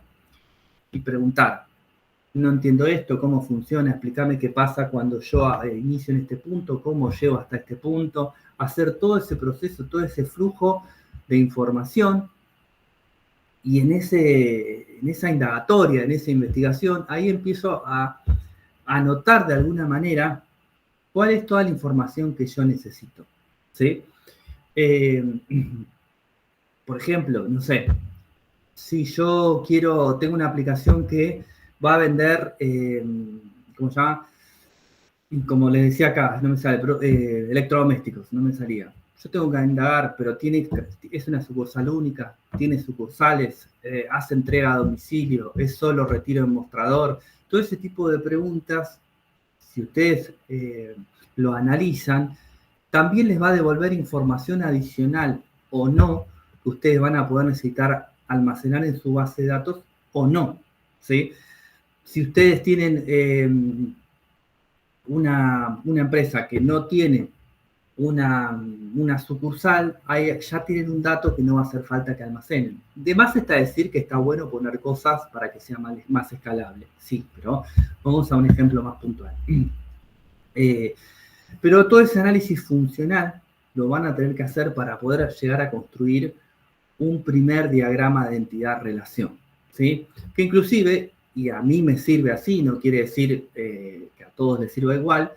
y preguntar. No entiendo esto, cómo funciona, explícame qué pasa cuando yo inicio en este punto, cómo llego hasta este punto, hacer todo ese proceso, todo ese flujo de información. Y en esa indagatoria, en esa investigación, ahí empiezo a anotar de alguna manera cuál es toda la información que yo necesito, ¿sí? Por ejemplo, no sé, si yo tengo una aplicación que va a vender, ¿cómo se llama? Como les decía acá, no me sale, electrodomésticos, no me salía. Yo tengo que indagar, pero es una sucursal única, tiene sucursales, hace entrega a domicilio, es solo retiro en mostrador. Todo ese tipo de preguntas, si ustedes lo analizan, también les va a devolver información adicional o no, que ustedes van a poder necesitar almacenar en su base de datos o no, ¿sí? Si ustedes tienen una empresa que no tiene una sucursal, ahí ya tienen un dato que no va a hacer falta que almacenen. De más está decir que está bueno poner cosas para que sea más escalable, sí, pero vamos a un ejemplo más puntual. Pero todo ese análisis funcional lo van a tener que hacer para poder llegar a construir un primer diagrama de entidad-relación, ¿sí? Que inclusive, y a mí me sirve así, no quiere decir que a todos les sirva igual,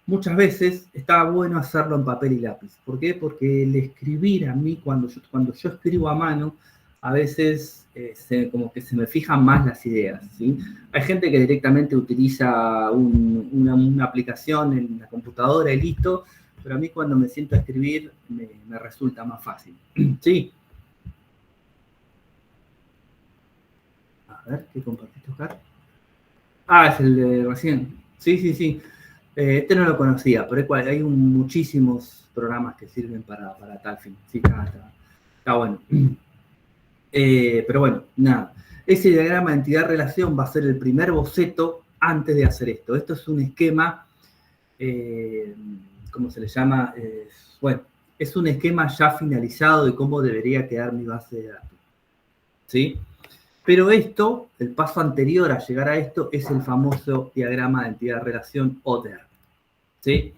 muchas veces está bueno hacerlo en papel y lápiz. ¿Por qué? Porque el escribir a mí, cuando yo escribo a mano, a veces como que se me fijan más las ideas, ¿sí? Hay gente que directamente utiliza una aplicación en la computadora y listo, pero a mí cuando me siento a escribir me resulta más fácil, ¿sí? A ver, ¿qué compartiste, Oscar? Ah, es el de recién. Sí. Este no lo conocía, pero hay muchísimos programas que sirven para tal fin. Sí, está bueno. Pero bueno, nada. Ese diagrama de entidad-relación va a ser el primer boceto antes de hacer esto. Esto es un esquema, ¿cómo se le llama? Bueno, es un esquema ya finalizado de cómo debería quedar mi base de datos, ¿sí? Pero esto, el paso anterior a llegar a esto, es el famoso diagrama de entidad-relación o DER, ¿sí?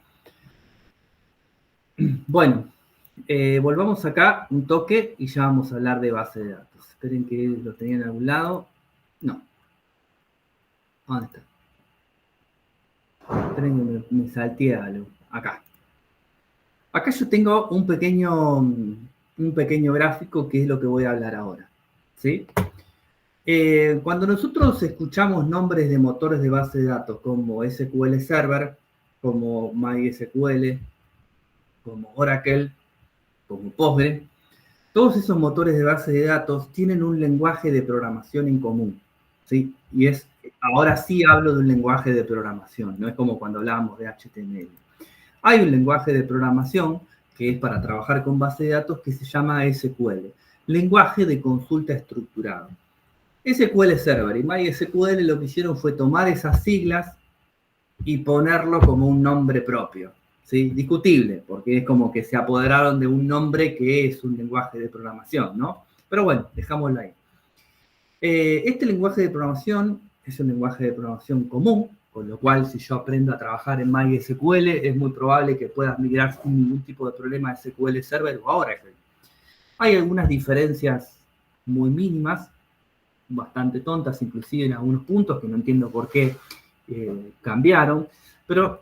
Bueno, volvamos acá un toque y ya vamos a hablar de base de datos. Esperen que lo tenía en algún lado. No. ¿Dónde está? Me salté algo. Acá. Acá yo tengo un pequeño gráfico que es lo que voy a hablar ahora. ¿Sí? Cuando nosotros escuchamos nombres de motores de base de datos como SQL Server, como MySQL, como Oracle, como Postgre, todos esos motores de base de datos tienen un lenguaje de programación en común. ¿Sí? Y ahora sí hablo de un lenguaje de programación, no es como cuando hablábamos de HTML. Hay un lenguaje de programación que es para trabajar con base de datos que se llama SQL, lenguaje de consulta estructurado. SQL Server y MySQL lo que hicieron fue tomar esas siglas y ponerlo como un nombre propio. ¿Sí? Discutible, porque es como que se apoderaron de un nombre que es un lenguaje de programación, ¿no? Pero bueno, dejámoslo ahí. Este lenguaje de programación es un lenguaje de programación común, con lo cual si yo aprendo a trabajar en MySQL es muy probable que pueda migrar sin ningún tipo de problema a SQL Server o a Oracle. Hay algunas diferencias muy mínimas, bastante tontas, inclusive en algunos puntos que no entiendo por qué cambiaron, pero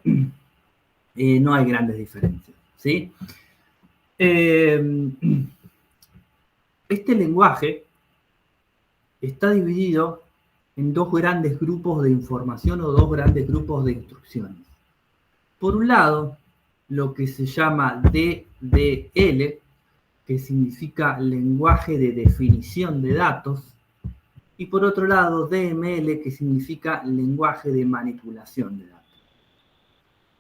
no hay grandes diferencias, ¿sí? Este lenguaje está dividido en dos grandes grupos de información o dos grandes grupos de instrucciones. Por un lado, lo que se llama DDL, que significa lenguaje de definición de datos, y por otro lado, DML, que significa lenguaje de manipulación de datos.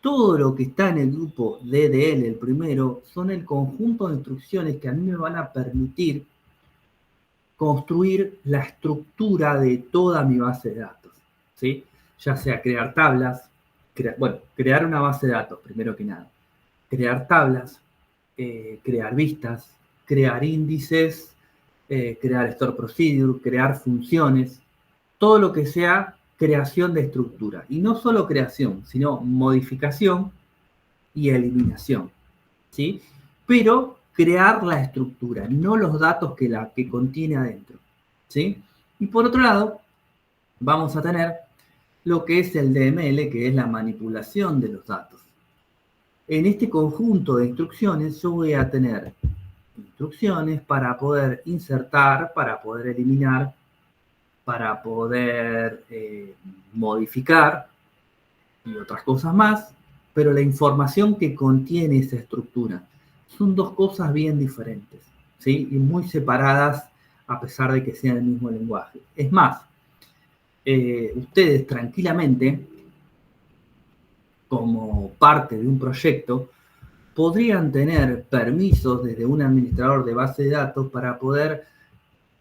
Todo lo que está en el grupo DDL, el primero, son el conjunto de instrucciones que a mí me van a permitir construir la estructura de toda mi base de datos, ¿sí? Ya sea crear tablas, crear una base de datos, primero que nada. Crear tablas, crear vistas, crear índices, crear store procedure, crear funciones, todo lo que sea creación de estructura. Y no solo creación, sino modificación y eliminación, ¿sí? Pero crear la estructura, no los datos que contiene adentro, ¿sí? Y por otro lado, vamos a tener lo que es el DML, que es la manipulación de los datos. En este conjunto de instrucciones yo voy a tener instrucciones para poder insertar, para poder eliminar, para poder modificar y otras cosas más, pero la información que contiene esa estructura son dos cosas bien diferentes, ¿sí? Y muy separadas a pesar de que sean el mismo lenguaje. Es más, ustedes tranquilamente, como parte de un proyecto, podrían tener permisos desde un administrador de base de datos para poder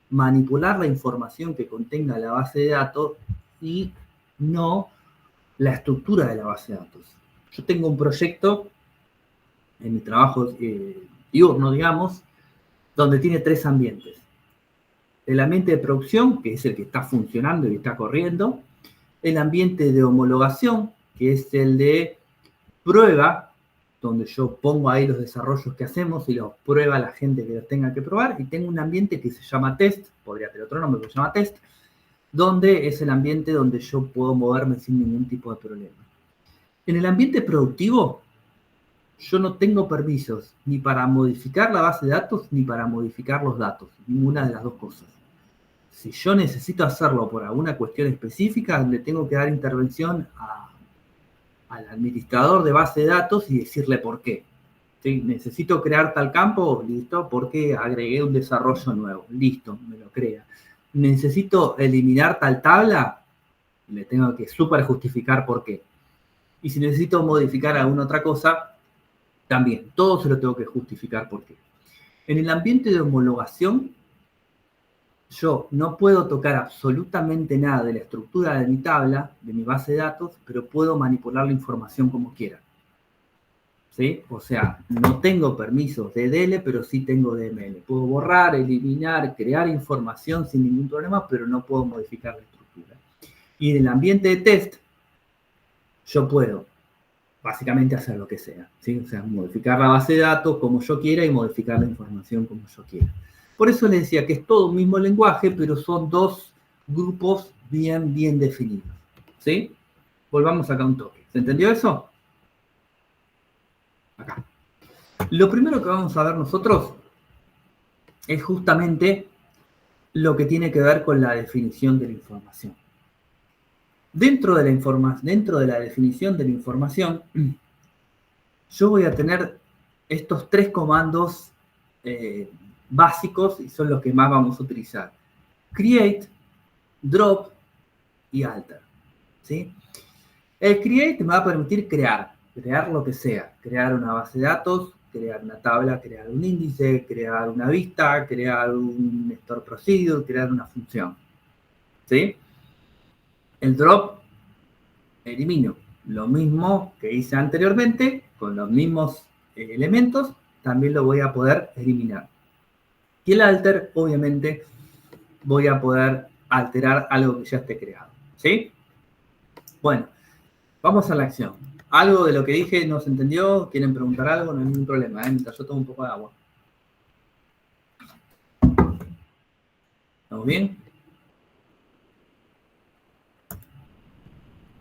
manipular la información que contenga la base de datos y no la estructura de la base de datos. Yo tengo un proyecto en mi trabajo diurno, digamos, donde tiene 3 ambientes. El ambiente de producción, que es el que está funcionando y está corriendo. El ambiente de homologación, que es el de prueba, donde yo pongo ahí los desarrollos que hacemos y los prueba la gente que los tenga que probar. Y tengo un ambiente que se llama test, podría tener otro nombre, pero se llama test, donde es el ambiente donde yo puedo moverme sin ningún tipo de problema. En el ambiente productivo, yo no tengo permisos ni para modificar la base de datos ni para modificar los datos, ninguna de las dos cosas. Si yo necesito hacerlo por alguna cuestión específica, donde tengo que dar intervención al administrador de base de datos y decirle por qué. ¿Sí? Necesito crear tal campo, listo, porque agregué un desarrollo nuevo, listo, me lo crea. Necesito eliminar tal tabla, le tengo que súper justificar por qué. Y si necesito modificar alguna otra cosa, también, todo se lo tengo que justificar por qué. En el ambiente de homologación, yo no puedo tocar absolutamente nada de la estructura de mi tabla, de mi base de datos, pero puedo manipular la información como quiera. ¿Sí? O sea, no tengo permisos de DL, pero sí tengo DML. Puedo borrar, eliminar, crear información sin ningún problema, pero no puedo modificar la estructura. Y en el ambiente de test, yo puedo básicamente hacer lo que sea, ¿sí? O sea, modificar la base de datos como yo quiera y modificar la información como yo quiera. Por eso les decía que es todo un mismo lenguaje, pero son dos grupos bien definidos, ¿sí? Volvamos acá un toque, ¿Se entendió eso? Acá. Lo primero que vamos a ver nosotros es justamente lo que tiene que ver con la definición de la información. Dentro de la definición de la información, yo voy a tener estos 3 comandos básicos y son los que más vamos a utilizar. Create, drop y alter. ¿Sí? El create me va a permitir crear lo que sea, crear una base de datos, crear una tabla, crear un índice, crear una vista, crear un store procedure, crear una función. ¿Sí? El drop, elimino lo mismo que hice anteriormente, con los mismos elementos, también lo voy a poder eliminar. Y el alter, obviamente, voy a poder alterar algo que ya esté creado. ¿Sí? Bueno, vamos a la acción. ¿Algo de lo que dije no se entendió? ¿Quieren preguntar algo? No hay ningún problema, mientras yo tomo un poco de agua. ¿Estamos bien?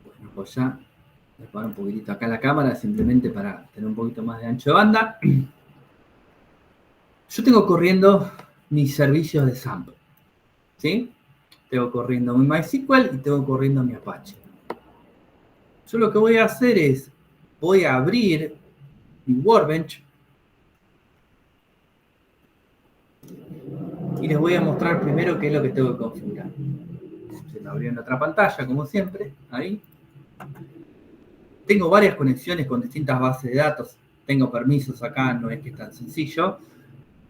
Bueno, pues ya voy a poner un poquitito acá la cámara, simplemente para tener un poquito más de ancho de banda. Yo tengo corriendo mis servicios de SAMP. ¿Sí? Tengo corriendo mi MySQL y tengo corriendo mi Apache. Yo lo que voy a hacer es, voy a abrir mi Workbench y les voy a mostrar primero qué es lo que tengo que configurar. Se me abrió en otra pantalla, como siempre, ahí. Tengo varias conexiones con distintas bases de datos. Tengo permisos acá, no es que es tan sencillo.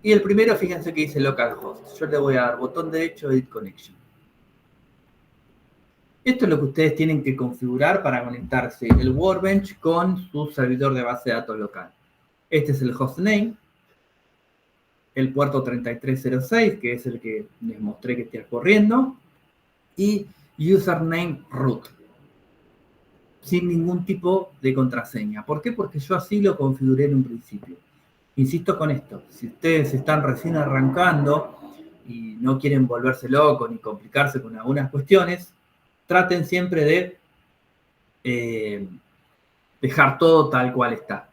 Y el primero, fíjense que dice localhost. Yo le voy a dar botón derecho, Edit Connection. Esto es lo que ustedes tienen que configurar para conectarse el Workbench con su servidor de base de datos local. Este es el hostname, el puerto 3306, que es el que les mostré que está corriendo, y username root, sin ningún tipo de contraseña. ¿Por qué? Porque yo así lo configuré en un principio. Insisto con esto, si ustedes están recién arrancando y no quieren volverse locos ni complicarse con algunas cuestiones, traten siempre de dejar todo tal cual está.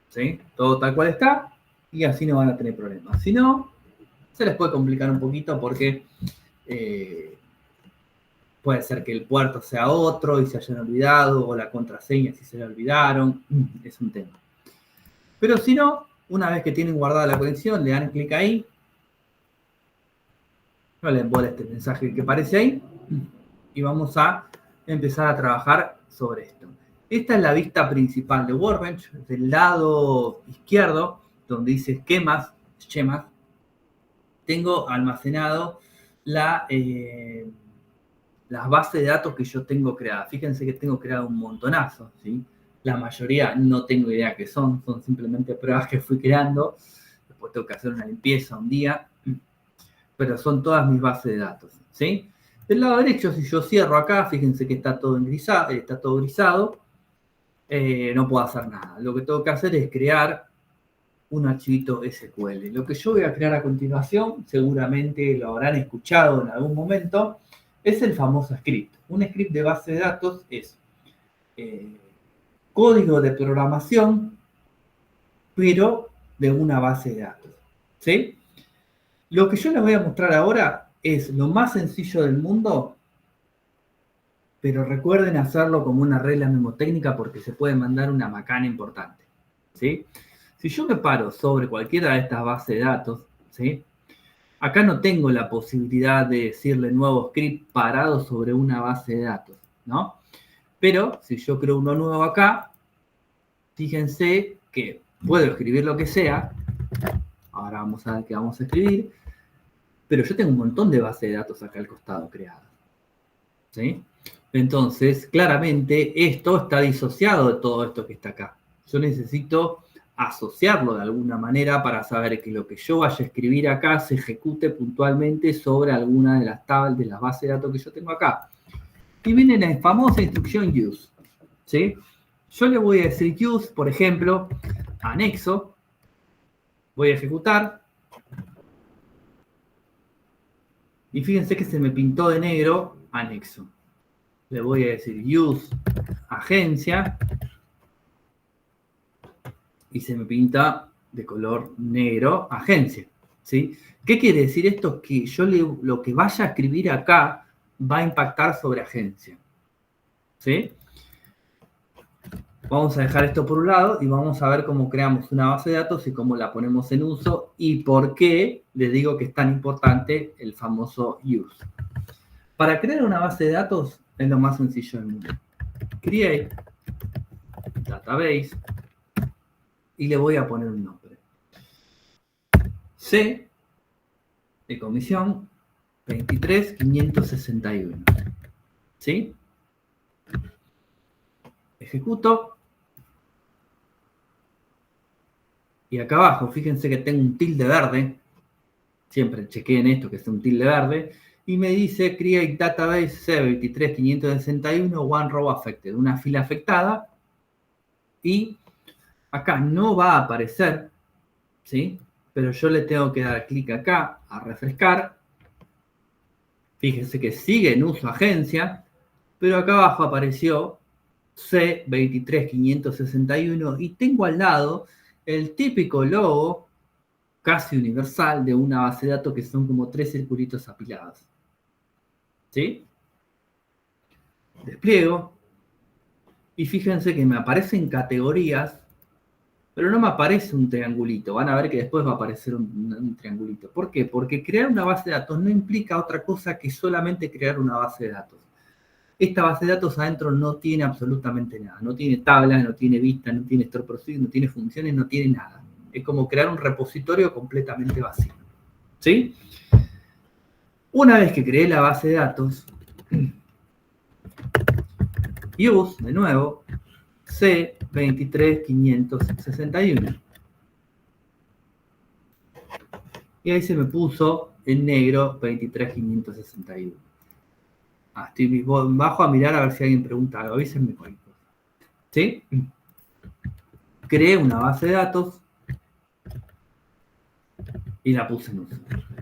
¿Sí? Todo tal cual está y así no van a tener problemas. Si no, se les puede complicar un poquito porque puede ser que el puerto sea otro y se hayan olvidado, o la contraseña si se la olvidaron, es un tema. Pero si no, una vez que tienen guardada la conexión, le dan clic ahí, no le embole este mensaje que aparece ahí, y vamos a empezar a trabajar sobre esto. Esta es la vista principal de Workbench. Del lado izquierdo, donde dice esquemas, tengo almacenado las bases de datos que yo tengo creadas. Fíjense que tengo creado un montonazo, ¿sí? La mayoría no tengo idea qué son simplemente pruebas que fui creando. Después tengo que hacer una limpieza un día, pero son todas mis bases de datos, ¿sí? Del lado derecho, si yo cierro acá, fíjense que está todo grisado, no puedo hacer nada. Lo que tengo que hacer es crear un archivito SQL. Lo que yo voy a crear a continuación, seguramente lo habrán escuchado en algún momento, es el famoso script. Un script de base de datos es código de programación, pero de una base de datos, ¿sí? Lo que yo les voy a mostrar ahora es lo más sencillo del mundo, pero recuerden hacerlo como una regla mnemotécnica porque se puede mandar una macana importante, ¿sí? Si yo me paro sobre cualquiera de estas bases de datos, ¿sí? Acá no tengo la posibilidad de decirle nuevo script parado sobre una base de datos, ¿no? Pero si yo creo uno nuevo acá, fíjense que puedo escribir lo que sea. Ahora vamos a ver qué vamos a escribir. Pero yo tengo un montón de bases de datos acá al costado creadas, ¿sí? Entonces, claramente, esto está disociado de todo esto que está acá. Yo necesito asociarlo de alguna manera para saber que lo que yo vaya a escribir acá se ejecute puntualmente sobre alguna de las tablas de las bases de datos que yo tengo acá. Y viene la famosa instrucción use, ¿sí? Yo le voy a decir use, por ejemplo, anexo, voy a ejecutar, y fíjense que se me pintó de negro anexo. le voy a decir use agencia y se me pinta de color negro agencia, ¿sí? ¿Qué quiere decir esto? Que yo lo que vaya a escribir acá va a impactar sobre agencia, ¿sí? Vamos a dejar esto por un lado y vamos a ver cómo creamos una base de datos y cómo la ponemos en uso y por qué les digo que es tan importante el famoso use. Para crear una base de datos es lo más sencillo del mundo. Create database y le voy a poner un nombre. C de comisión 23561. ¿Sí? Ejecuto. Y acá abajo, fíjense que tengo un tilde verde. Siempre chequeen esto, que es un tilde verde. Y me dice Create Database C23561 One Row Affected. Una fila afectada. Y acá no va a aparecer, ¿sí? Pero yo le tengo que dar clic acá a refrescar. Fíjense que sigue en uso agencia. Pero acá abajo apareció C23561 y tengo al lado el típico logo casi universal de una base de datos que son como 3 circulitos apilados. ¿Sí? Despliego y fíjense que me aparecen categorías, pero no me aparece un triangulito. Van a ver que después va a aparecer un triangulito. ¿Por qué? Porque crear una base de datos no implica otra cosa que solamente crear una base de datos. Esta base de datos adentro no tiene absolutamente nada. No tiene tablas, no tiene vistas, no tiene store procedure, no tiene funciones, no tiene nada. Es como crear un repositorio completamente vacío. ¿Sí? Una vez que creé la base de datos, use, de nuevo, C23561. Y ahí se me puso en negro 23561. Estoy bajo a mirar a ver si alguien pregunta algo. Avísenme cualquier cosa. ¿Sí? Creé una base de datos y la puse en uso.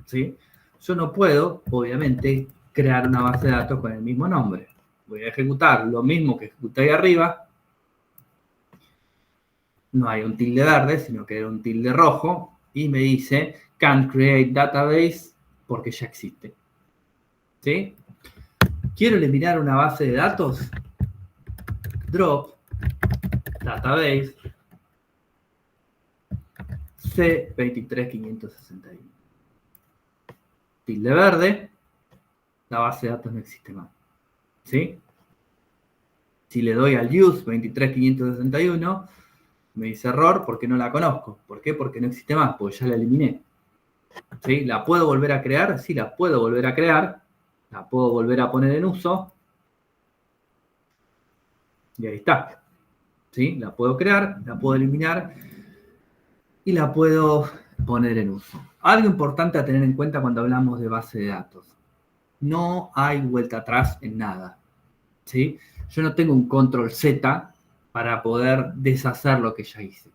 ¿Sí? Yo no puedo, obviamente, crear una base de datos con el mismo nombre. Voy a ejecutar lo mismo que ejecuté ahí arriba. No hay un tilde verde, sino que hay un tilde rojo. Y me dice, can't create database, porque ya existe. ¿Sí? Quiero eliminar una base de datos. Drop database C23561. Tilde verde. La base de datos no existe más. ¿Sí? Si le doy al use 23561, me dice error porque no la conozco. ¿Por qué? Porque no existe más, porque ya la eliminé. ¿Sí? ¿La puedo volver a crear? Sí, la puedo volver a crear. La puedo volver a poner en uso. Y ahí está. ¿Sí? La puedo crear, la puedo eliminar y la puedo poner en uso. Algo importante a tener en cuenta cuando hablamos de base de datos. No hay vuelta atrás en nada. ¿Sí? Yo no tengo un control Z para poder deshacer lo que ya hice.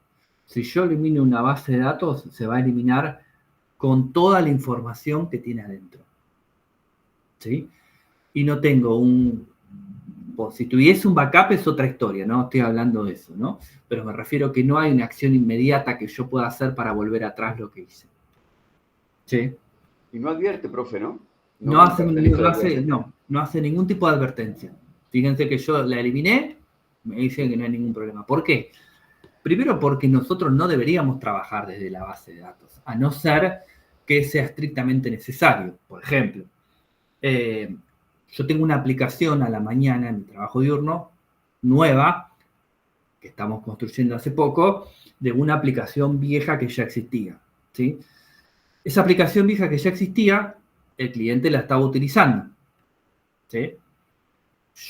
Si yo elimino una base de datos, se va a eliminar con toda la información que tiene adentro. ¿Sí? Y no tengo si tuviese un backup es otra historia, no estoy hablando de eso, ¿no? Pero me refiero que no hay una acción inmediata que yo pueda hacer para volver atrás lo que hice. ¿Sí? Y no advierte, profe, ¿no? No hace ningún tipo de advertencia. Fíjense que yo la eliminé, me dicen que no hay ningún problema. ¿Por qué? Primero porque nosotros no deberíamos trabajar desde la base de datos, a no ser que sea estrictamente necesario. Por ejemplo, yo tengo una aplicación a la mañana en mi trabajo diurno, nueva, que estamos construyendo hace poco, de una aplicación vieja que ya existía. ¿Sí? Esa aplicación vieja que ya existía, el cliente la estaba utilizando. ¿Sí?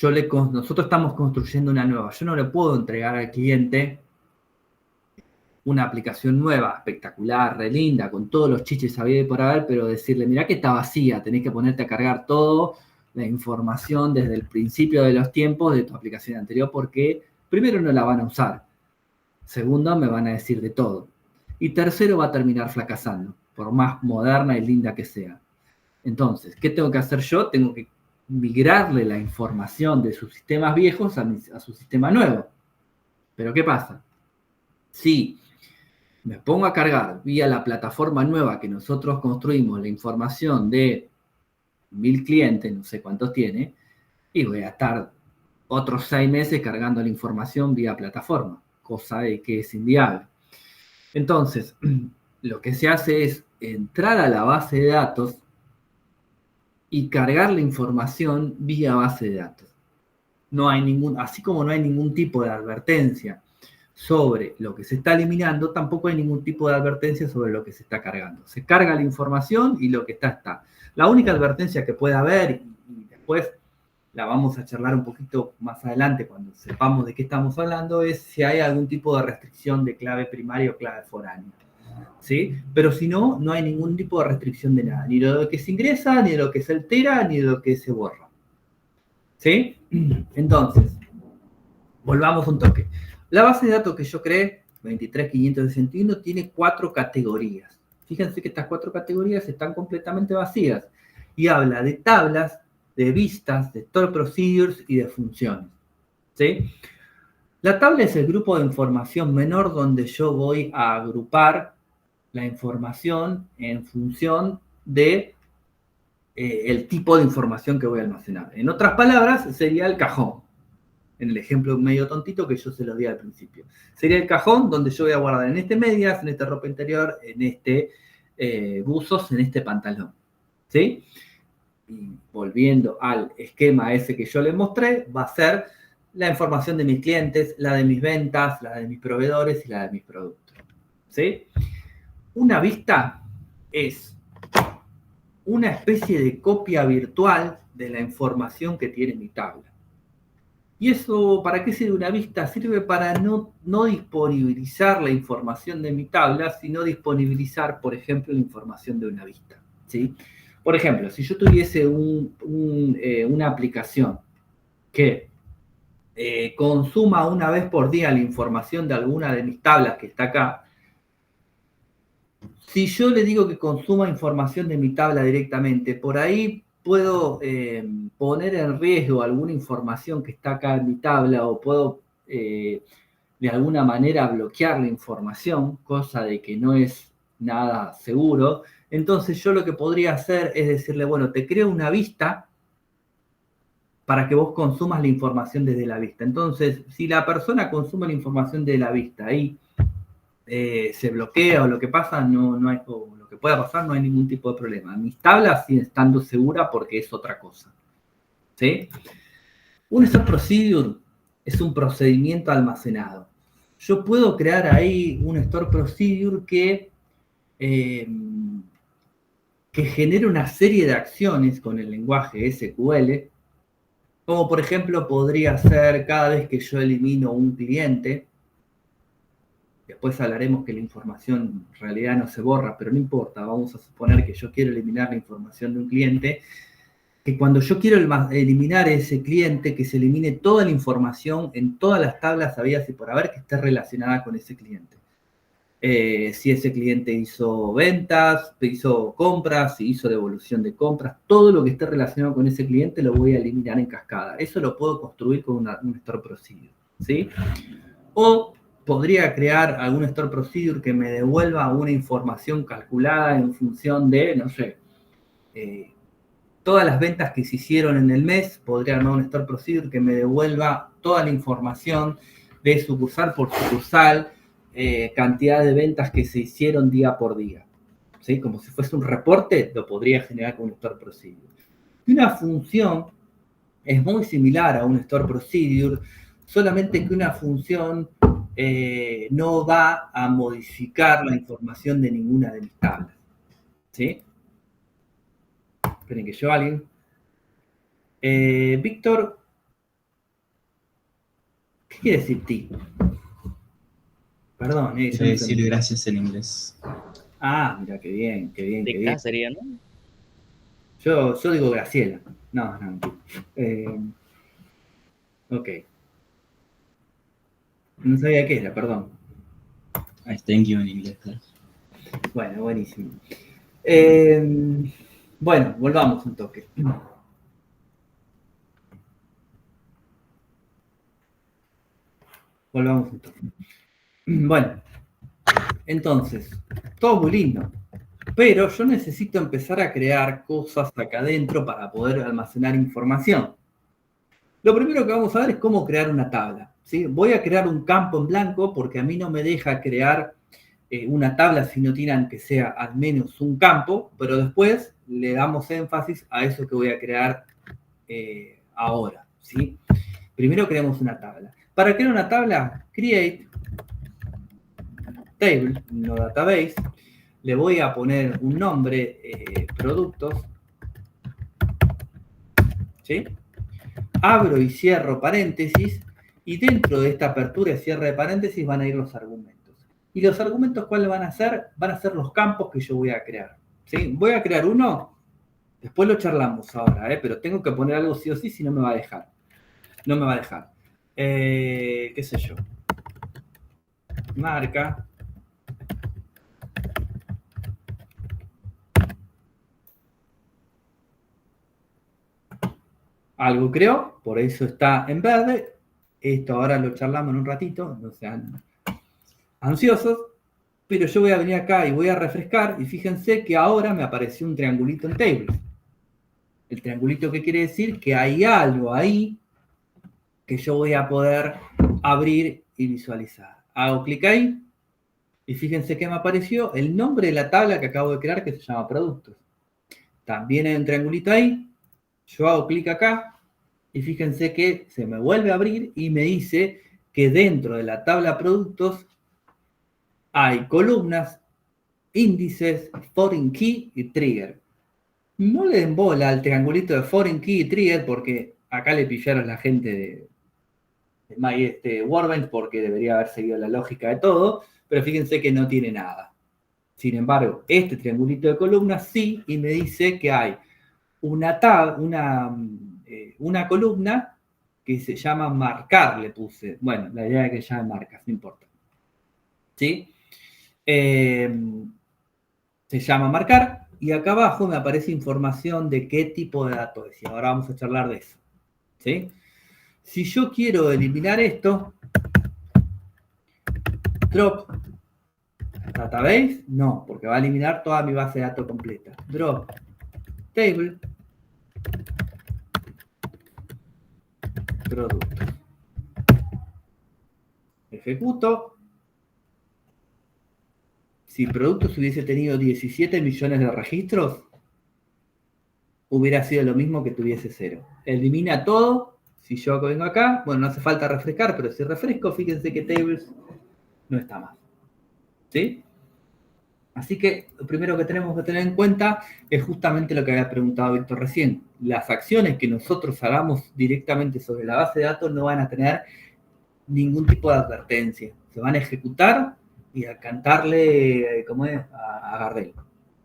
Nosotros estamos construyendo una nueva. Yo no le puedo entregar al cliente una aplicación nueva, espectacular, re linda, con todos los chiches habidos por haber, pero decirle, mirá que está vacía, tenés que ponerte a cargar toda la información desde el principio de los tiempos de tu aplicación anterior, porque primero no la van a usar, segundo me van a decir de todo, y tercero va a terminar fracasando, por más moderna y linda que sea. Entonces, ¿qué tengo que hacer yo? Tengo que migrarle la información de sus sistemas viejos a su sistema nuevo. Pero ¿qué pasa? Si me pongo a cargar vía la plataforma nueva que nosotros construimos la información de 1000 clientes, no sé cuántos tiene, y voy a estar otros 6 meses cargando la información vía plataforma, cosa de que es inviable. Entonces, lo que se hace es entrar a la base de datos y cargar la información vía base de datos. No hay así como no hay ningún tipo de advertencia sobre lo que se está eliminando, tampoco hay ningún tipo de advertencia sobre lo que se está cargando. Se carga la información y lo que está. La única advertencia que puede haber, y después la vamos a charlar un poquito más adelante cuando sepamos de qué estamos hablando, es si hay algún tipo de restricción de clave primaria o clave foránea. ¿Sí? Pero si no, no hay ningún tipo de restricción de nada, ni de lo que se ingresa, ni de lo que se altera, ni de lo que se borra. ¿Sí? Entonces, volvamos un toque. La base de datos que yo creé, 23561, tiene 4 categorías. Fíjense que estas 4 categorías están completamente vacías y habla de tablas, de vistas, de store procedures y de funciones. ¿Sí? La tabla es el grupo de información menor donde yo voy a agrupar la información en función de el tipo de información que voy a almacenar. En otras palabras, sería el cajón. En el ejemplo medio tontito que yo se los di al principio. Sería el cajón donde yo voy a guardar en este medias, en este ropa interior, en este buzos, en este pantalón. ¿Sí? Y volviendo al esquema ese que yo les mostré, va a ser la información de mis clientes, la de mis ventas, la de mis proveedores y la de mis productos. ¿Sí? Una vista es una especie de copia virtual de la información que tiene mi tabla. ¿Y eso para qué sirve una vista? Sirve para no disponibilizar la información de mi tabla, sino disponibilizar, por ejemplo, la información de una vista. ¿Sí? Por ejemplo, si yo tuviese una aplicación que consuma una vez por día la información de alguna de mis tablas que está acá, si yo le digo que consuma información de mi tabla directamente, por ahí puedo poner en riesgo alguna información que está acá en mi tabla o puedo de alguna manera bloquear la información, cosa de que no es nada seguro. Entonces yo lo que podría hacer es decirle, bueno, te creo una vista para que vos consumas la información desde la vista. Entonces, si la persona consume la información de la vista y se bloquea o lo que pasa, no hay, o lo que pueda pasar, no hay ningún tipo de problema. Mis tablas siguen estando seguras porque es otra cosa. ¿Sí? Un store procedure es un procedimiento almacenado. Yo puedo crear ahí un store procedure que genere una serie de acciones con el lenguaje SQL, como por ejemplo podría ser cada vez que yo elimino un cliente. Después hablaremos que la información en realidad no se borra, pero no importa, vamos a suponer que yo quiero eliminar la información de un cliente, que cuando yo quiero eliminar ese cliente, que se elimine toda la información en todas las tablas habidas y por haber que esté relacionada con ese cliente. Si ese cliente hizo ventas, hizo compras, si hizo devolución de compras, todo lo que esté relacionado con ese cliente lo voy a eliminar en cascada. Eso lo puedo construir con un store procedure, ¿sí? O podría crear algún store procedure que me devuelva una información calculada en función de, no sé, todas las ventas que se hicieron en el mes. Podría armar un store procedure que me devuelva toda la información de sucursal por sucursal, cantidad de ventas que se hicieron día por día. ¿Sí? Como si fuese un reporte, lo podría generar con un store procedure. Y una función es muy similar a un store procedure, solamente que una función no va a modificar la información de ninguna de mis tablas. ¿Sí? Esperen que yo alguien. Víctor, ¿qué quiere decir ti? Perdón. Quiere decir gracias en inglés. Ah, mira, qué bien, qué bien, De qué bien. acá sería, ¿no? Yo digo Graciela. No. Ok. No sabía qué era, perdón. Thank you en inglés, claro. Bueno, buenísimo. Bueno, volvamos un toque. Volvamos entonces. Bueno, entonces, todo muy lindo. Pero yo necesito empezar a crear cosas acá adentro para poder almacenar información. Lo primero que vamos a ver es cómo crear una tabla, ¿sí? Voy a crear un campo en blanco porque a mí no me deja crear una tabla si no tienen que sea al menos un campo, pero después le damos énfasis a eso que voy a crear ahora, ¿sí? Primero creamos una tabla. Para crear una tabla, create table, no database. Le voy a poner un nombre, productos, ¿sí? Abro y cierro paréntesis, y dentro de esta apertura y cierre de paréntesis van a ir los argumentos. ¿Y los argumentos cuáles van a ser? Van a ser los campos que yo voy a crear, ¿sí? Voy a crear uno, después lo charlamos ahora, pero tengo que poner algo sí o sí, si no me va a dejar. No me va a dejar. ¿Qué sé yo? Marca. Algo creo, por eso está en verde. Esto ahora lo charlamos en un ratito, no sean ansiosos. Pero yo voy a venir acá y voy a refrescar, y fíjense que ahora me apareció un triangulito en tables. El triangulito, ¿qué quiere decir? Que hay algo ahí que yo voy a poder abrir y visualizar. Hago clic ahí, y fíjense que me apareció el nombre de la tabla que acabo de crear, que se llama productos. También hay un triangulito ahí. Yo hago clic acá y fíjense que se me vuelve a abrir y me dice que dentro de la tabla productos hay columnas, índices, foreign key y trigger. No le den bola al triangulito de foreign key y trigger porque acá le pillaron la gente de Workbench porque debería haber seguido la lógica de todo, pero fíjense que no tiene nada. Sin embargo, este triangulito de columnas sí, y me dice que hay una columna que se llama marcar, le puse. Bueno, la idea es que se llame marcas, no importa. ¿Sí? Se llama marcar, y acá abajo me aparece información de qué tipo de datos es. Y ahora vamos a charlar de eso. ¿Sí? Si yo quiero eliminar esto, drop database, no, porque va a eliminar toda mi base de datos completa. Drop table productos. Ejecuto. Si productos hubiese tenido 17 millones de registros, hubiera sido lo mismo que tuviese 0. Elimina todo. Si yo vengo acá, bueno, no hace falta refrescar, pero si refresco, fíjense que tables no está más. ¿Sí? Así que lo primero que tenemos que tener en cuenta es justamente lo que había preguntado Víctor recién. Las acciones que nosotros hagamos directamente sobre la base de datos no van a tener ningún tipo de advertencia. Se van a ejecutar y a cantarle, ¿cómo es?, a Gardel.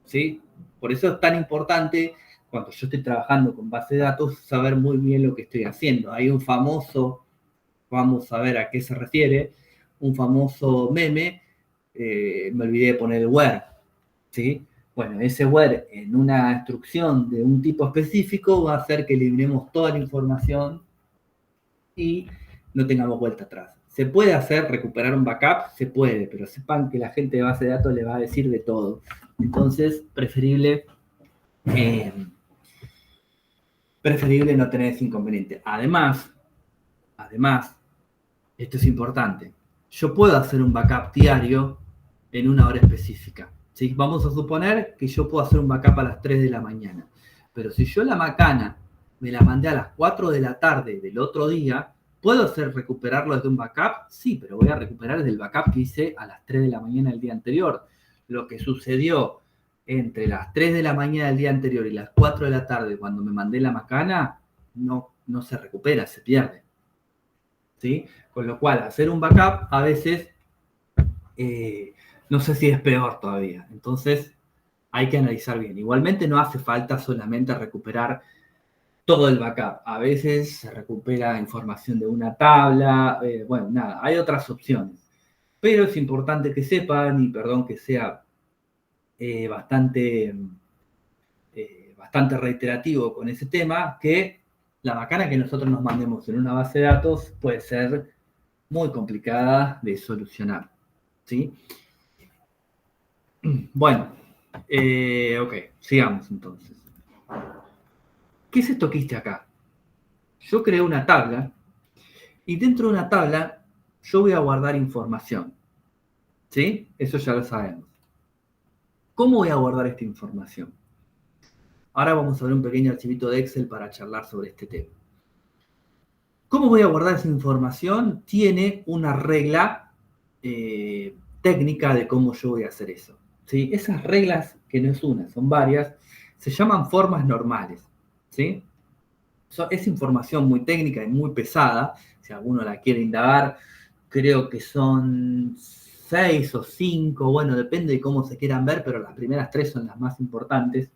¿Sí? Por eso es tan importante, cuando yo estoy trabajando con base de datos, saber muy bien lo que estoy haciendo. Hay un famoso, vamos a ver a qué se refiere, un famoso meme, me olvidé de poner el where, ¿sí? Bueno, ese where en una instrucción de un tipo específico va a hacer que eliminemos toda la información y no tengamos vuelta atrás. ¿Se puede hacer recuperar un backup? Se puede, pero sepan que la gente de base de datos le va a decir de todo. Entonces, preferible no tener ese inconveniente. Además, esto es importante, yo puedo hacer un backup diario en una hora específica. ¿Sí? Vamos a suponer que yo puedo hacer un backup a las 3 de la mañana, pero si yo la macana me la mandé a las 4 de la tarde del otro día, ¿puedo recuperarlo desde un backup? Sí, pero voy a recuperar desde el backup que hice a las 3 de la mañana del día anterior. Lo que sucedió entre las 3 de la mañana del día anterior y las 4 de la tarde cuando me mandé la macana, no se recupera, se pierde. ¿Sí? Con lo cual, hacer un backup a veces, no sé si es peor todavía. Entonces, hay que analizar bien. Igualmente no hace falta solamente recuperar todo el backup. A veces se recupera información de una tabla, bueno, nada, hay otras opciones. Pero es importante que sepan, y perdón que sea bastante reiterativo con ese tema, que la macana que nosotros nos mandemos en una base de datos puede ser muy complicada de solucionar, ¿sí? Bueno, ok, sigamos entonces. ¿Qué es esto que hice acá? Yo creé una tabla y dentro de una tabla yo voy a guardar información, ¿sí? Eso ya lo sabemos. ¿Cómo voy a guardar esta información? Ahora vamos a ver un pequeño archivito de Excel para charlar sobre este tema. ¿Cómo voy a guardar esa información? Tiene una regla técnica de cómo yo voy a hacer eso, ¿sí? Esas reglas, que no es una, son varias, se llaman formas normales, ¿sí? Es información muy técnica y muy pesada. Si alguno la quiere indagar, creo que son 6 o 5, bueno, depende de cómo se quieran ver, pero las primeras 3 son las más importantes,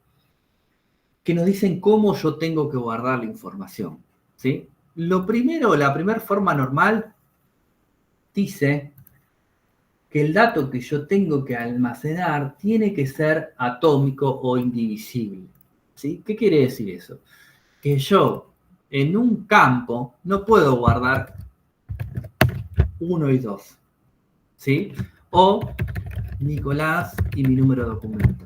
que nos dicen cómo yo tengo que guardar la información, ¿sí? Lo primero, la primera forma normal, dice que el dato que yo tengo que almacenar tiene que ser atómico o indivisible, ¿sí? ¿Qué quiere decir eso? Que yo en un campo no puedo guardar 1 y 2, ¿sí? O Nicolás y mi número de documento.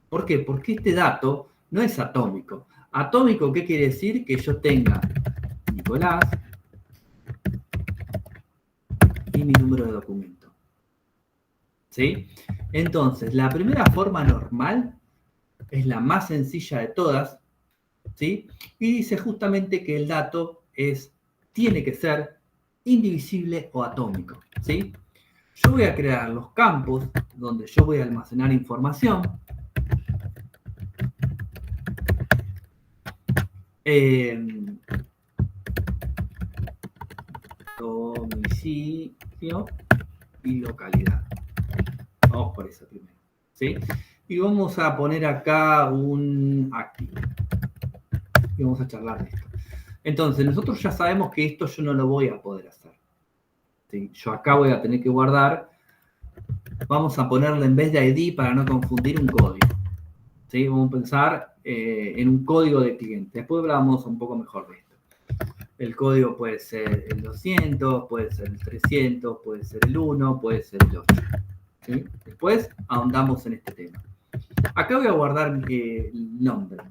¿Por qué? Porque este dato no es atómico. Atómico, ¿qué quiere decir? Que yo tenga Nicolás y mi número de documento, ¿sí? Entonces, la primera forma normal es la más sencilla de todas, ¿sí? Y dice justamente que el dato tiene que ser indivisible o atómico, ¿sí? Yo voy a crear los campos donde yo voy a almacenar información. Domicilio y localidad. Vamos por eso primero, ¿sí? Y vamos a poner acá un activo. Y vamos a charlar de esto. Entonces, nosotros ya sabemos que esto yo no lo voy a poder hacer, ¿sí? Yo acá voy a tener que guardar, vamos a ponerle en vez de ID para no confundir un código, ¿sí? Vamos a pensar en un código de cliente. Después hablamos un poco mejor de esto. El código puede ser el 200, puede ser el 300, puede ser el 1, puede ser el 8, ¿sí? Después ahondamos en este tema. Acá voy a guardar el nombre.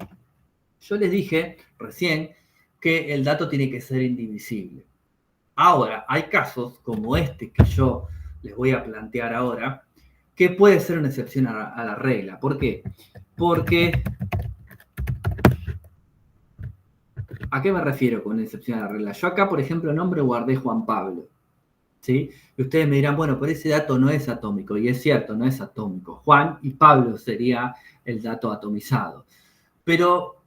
Yo les dije recién que el dato tiene que ser indivisible. Ahora, hay casos como este que yo les voy a plantear ahora, que puede ser una excepción a la regla. ¿Por qué? Porque, ¿a qué me refiero con excepción a la regla? Yo acá, por ejemplo, el nombre guardé Juan Pablo, ¿sí? Y ustedes me dirán, bueno, pero ese dato no es atómico. Y es cierto, no es atómico. Juan y Pablo sería el dato atomizado. Pero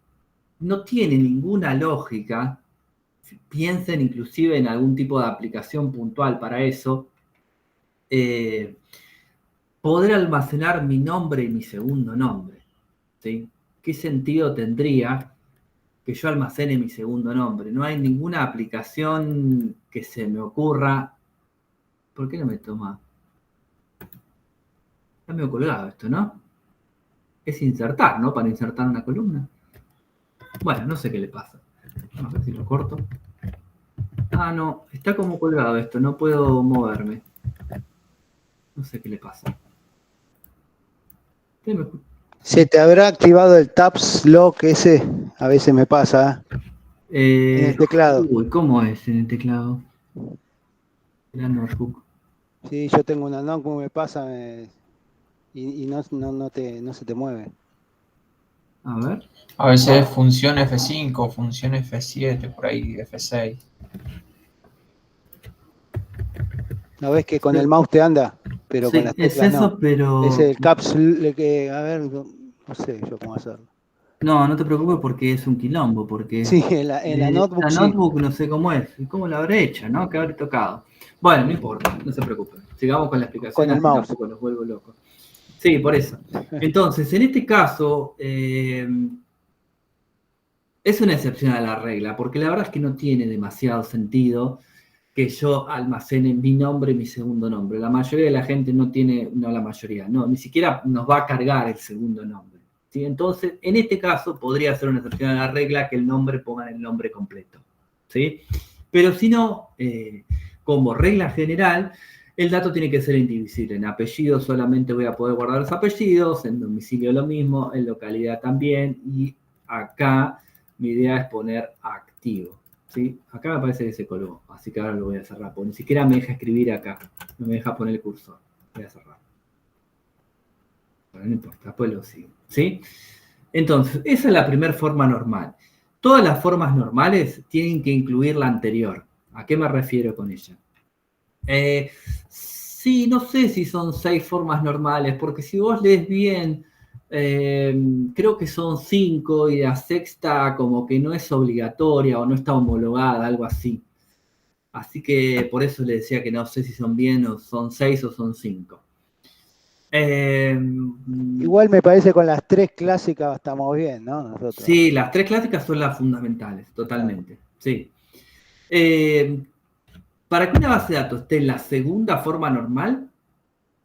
no tiene ninguna lógica, piensen inclusive en algún tipo de aplicación puntual para eso, poder almacenar mi nombre y mi segundo nombre, ¿sí? ¿Qué sentido tendría que yo almacene mi segundo nombre? No hay ninguna aplicación que se me ocurra. ¿Por qué no me toma? Está medio colgado esto, ¿no? Es insertar, ¿no? Para insertar una columna. Bueno, no sé qué le pasa. A ver si lo corto. Ah, no, está como colgado esto, no puedo moverme. No sé qué le pasa. ¿Se te habrá activado el Tabs Lock ese? A veces me pasa. En el teclado. Uy, ¿cómo es en el teclado? La notebook. Sí, yo tengo una notebook, me pasa y no se te mueve. A ver. A veces es función F5, función F7, por ahí F6. ¿No ves que con el mouse te anda? Pero sí, con las teclas es eso, no. pero... Es el caps, a ver, no sé yo cómo hacerlo. No, no te preocupes porque es un quilombo, porque... Sí, en la notebook la sí. notebook no sé cómo es, y cómo la habré hecho, ¿no? Que habré tocado. Bueno, no importa, no se preocupen. Sigamos con la explicación. Con el mouse. Tampoco los vuelvo locos. Sí, por eso. Entonces, en este caso, es una excepción a la regla, porque la verdad es que no tiene demasiado sentido que yo almacene mi nombre y mi segundo nombre. La mayoría de la gente no tiene, no la mayoría, no, ni siquiera nos va a cargar el segundo nombre, ¿sí? Entonces, en este caso, podría ser una excepción a la regla que el nombre ponga el nombre completo, ¿sí? Pero si no, como regla general, el dato tiene que ser indivisible. En apellidos solamente voy a poder guardar los apellidos, en domicilio lo mismo, en localidad también, y acá mi idea es poner activo. ¿Sí? Acá me parece que se colgó, así que ahora lo voy a cerrar, porque ni siquiera me deja escribir acá, no me deja poner el cursor. Voy a cerrar. Bueno, no importa, después lo sigo. ¿Sí? Entonces, esa es la primera forma normal. Todas las formas normales tienen que incluir la anterior. ¿A qué me refiero con ella? Sí, no sé si son 6 formas normales, porque si vos lees bien, creo que son 5 y la sexta como que no es obligatoria o no está homologada, algo así. Así que por eso le decía que no sé si son bien o son 6 o son 5. Igual me parece con las 3 clásicas estamos bien, ¿no? Nosotros. Sí, las 3 clásicas son las fundamentales, totalmente. Sí. Para que una base de datos esté en la segunda forma normal,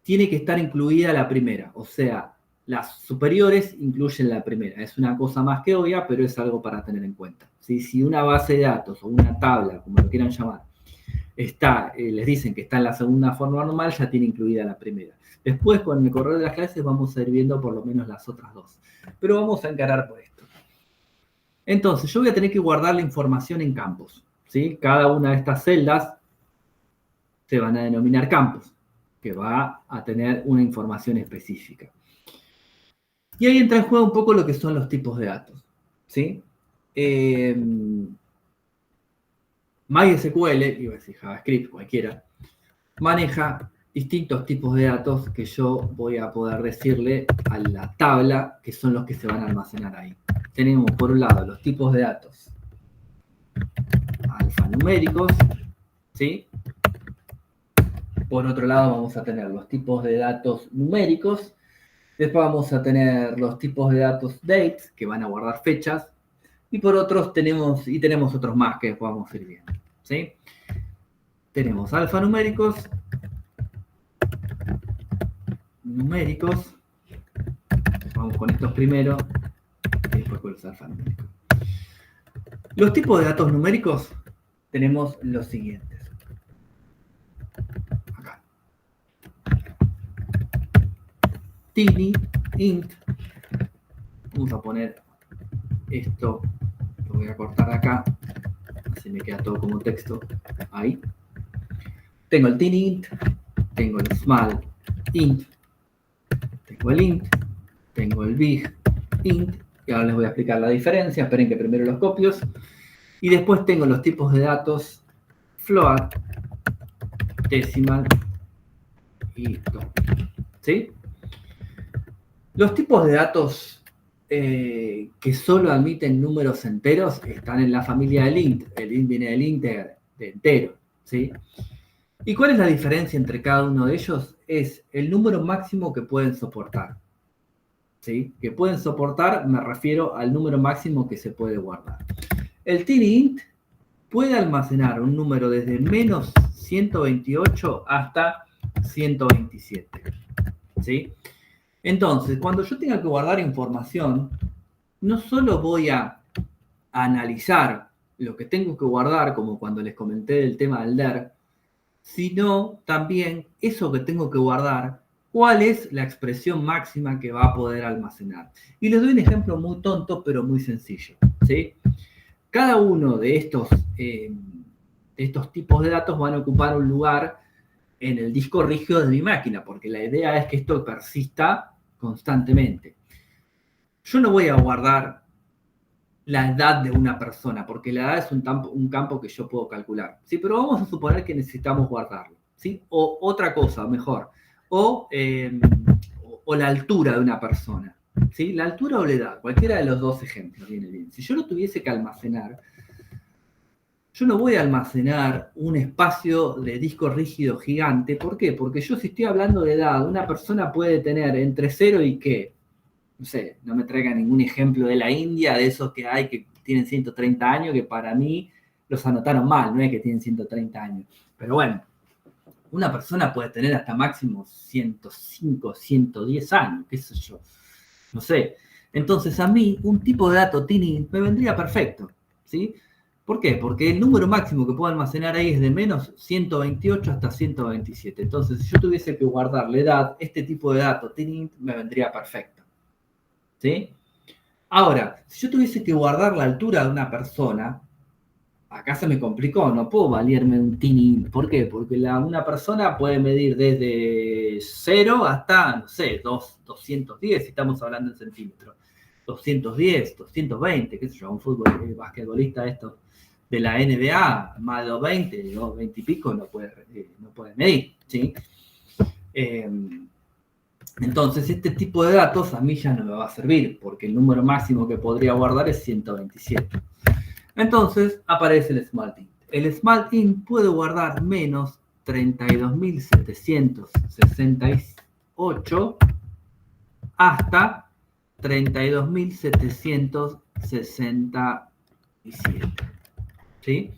tiene que estar incluida la primera. O sea, las superiores incluyen la primera. Es una cosa más que obvia, pero es algo para tener en cuenta. ¿Sí? Si una base de datos o una tabla, como lo quieran llamar, les dicen que está en la segunda forma normal, ya tiene incluida la primera. Después, con el correr de las clases, vamos a ir viendo por lo menos las otras 2. Pero vamos a encarar por esto. Entonces, yo voy a tener que guardar la información en campos. ¿Sí? Cada una de estas celdas se van a denominar campos, que va a tener una información específica. Y ahí entra en juego un poco lo que son los tipos de datos. ¿Sí? MySQL, iba a decir JavaScript, cualquiera, maneja distintos tipos de datos que yo voy a poder decirle a la tabla que son los que se van a almacenar ahí. Tenemos por un lado los tipos de datos alfanuméricos, ¿sí? Por otro lado vamos a tener los tipos de datos numéricos, después vamos a tener los tipos de datos dates, que van a guardar fechas, y por otros tenemos otros más que después vamos a ir viendo, ¿sí? Tenemos alfanuméricos, numéricos, vamos con estos primero, y después con los alfanuméricos. Los tipos de datos numéricos tenemos los siguientes. Acá. Tiny, int. Vamos a poner esto, lo voy a cortar acá, así me queda todo como texto. Ahí. Tengo el tiny int, tengo el small int, tengo el int, tengo el big int, y ahora les voy a explicar la diferencia, esperen que primero los copios. Y después tengo los tipos de datos float, decimal y top. ¿Sí? Los tipos de datos que solo admiten números enteros están en la familia del int. El int viene del int de entero. ¿Sí? ¿Y cuál es la diferencia entre cada uno de ellos? Es el número máximo que pueden soportar. ¿Sí? Que pueden soportar, me refiero al número máximo que se puede guardar. El TinyInt puede almacenar un número desde menos 128 hasta 127. ¿Sí? Entonces, cuando yo tenga que guardar información, no solo voy a analizar lo que tengo que guardar, como cuando les comenté del tema del DER, sino también eso que tengo que guardar, cuál es la expresión máxima que va a poder almacenar. Y les doy un ejemplo muy tonto, pero muy sencillo. ¿Sí? Cada uno de estos tipos de datos van a ocupar un lugar en el disco rígido de mi máquina, porque la idea es que esto persista constantemente. Yo no voy a guardar la edad de una persona, porque la edad es un campo que yo puedo calcular. ¿Sí? Pero vamos a suponer que necesitamos guardarlo. ¿Sí? O otra cosa, mejor. O la altura de una persona. ¿Sí? La altura o la edad, cualquiera de los dos ejemplos viene bien. Si yo lo tuviese que almacenar, yo no voy a almacenar un espacio de disco rígido gigante. ¿Por qué? Porque yo si estoy hablando de edad, una persona puede tener entre 0 y ¿qué? No sé, no me traiga ningún ejemplo de la India, de esos que hay que tienen 130 años, que para mí los anotaron mal, no es que tienen 130 años. Pero bueno, una persona puede tener hasta máximo 105, 110 años, qué sé yo. No sé. Entonces a mí un tipo de dato tiny me vendría perfecto, ¿sí? ¿Por qué? Porque el número máximo que puedo almacenar ahí es de menos 128 hasta 127. Entonces, si yo tuviese que guardar la edad, este tipo de dato, me vendría perfecto. ¿Sí? Ahora, si yo tuviese que guardar la altura de una persona, acá se me complicó, no puedo valerme un tiny. ¿Por qué? Porque una persona puede medir desde 0 hasta, no sé, 210, si estamos hablando en centímetros. 210, 220, qué sé yo, un basquetbolista esto de la NBA, más de 220, 220 y pico, no puede medir, ¿sí? Entonces, este tipo de datos a mí ya no me va a servir, porque el número máximo que podría guardar es 127. Entonces, aparece el SmaltInt. El SmaltInt puede guardar menos 32.768 hasta 32.767. ¿Sí?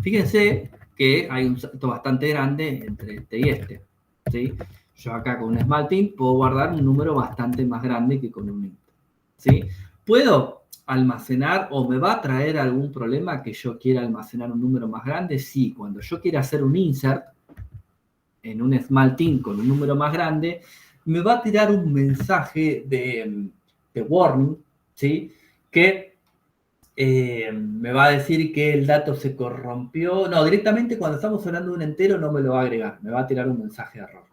Fíjense que hay un salto bastante grande entre este y este. ¿Sí? Yo acá con un SmaltInt puedo guardar un número bastante más grande que con un int. ¿Sí? ¿Puedo almacenar o me va a traer algún problema que yo quiera almacenar un número más grande? Sí, cuando yo quiera hacer un insert en un SmaltInt con un número más grande, me va a tirar un mensaje de warning, ¿sí? Que me va a decir que el dato se corrompió. No, directamente cuando estamos hablando de un entero no me lo va a agregar, me va a tirar un mensaje de error.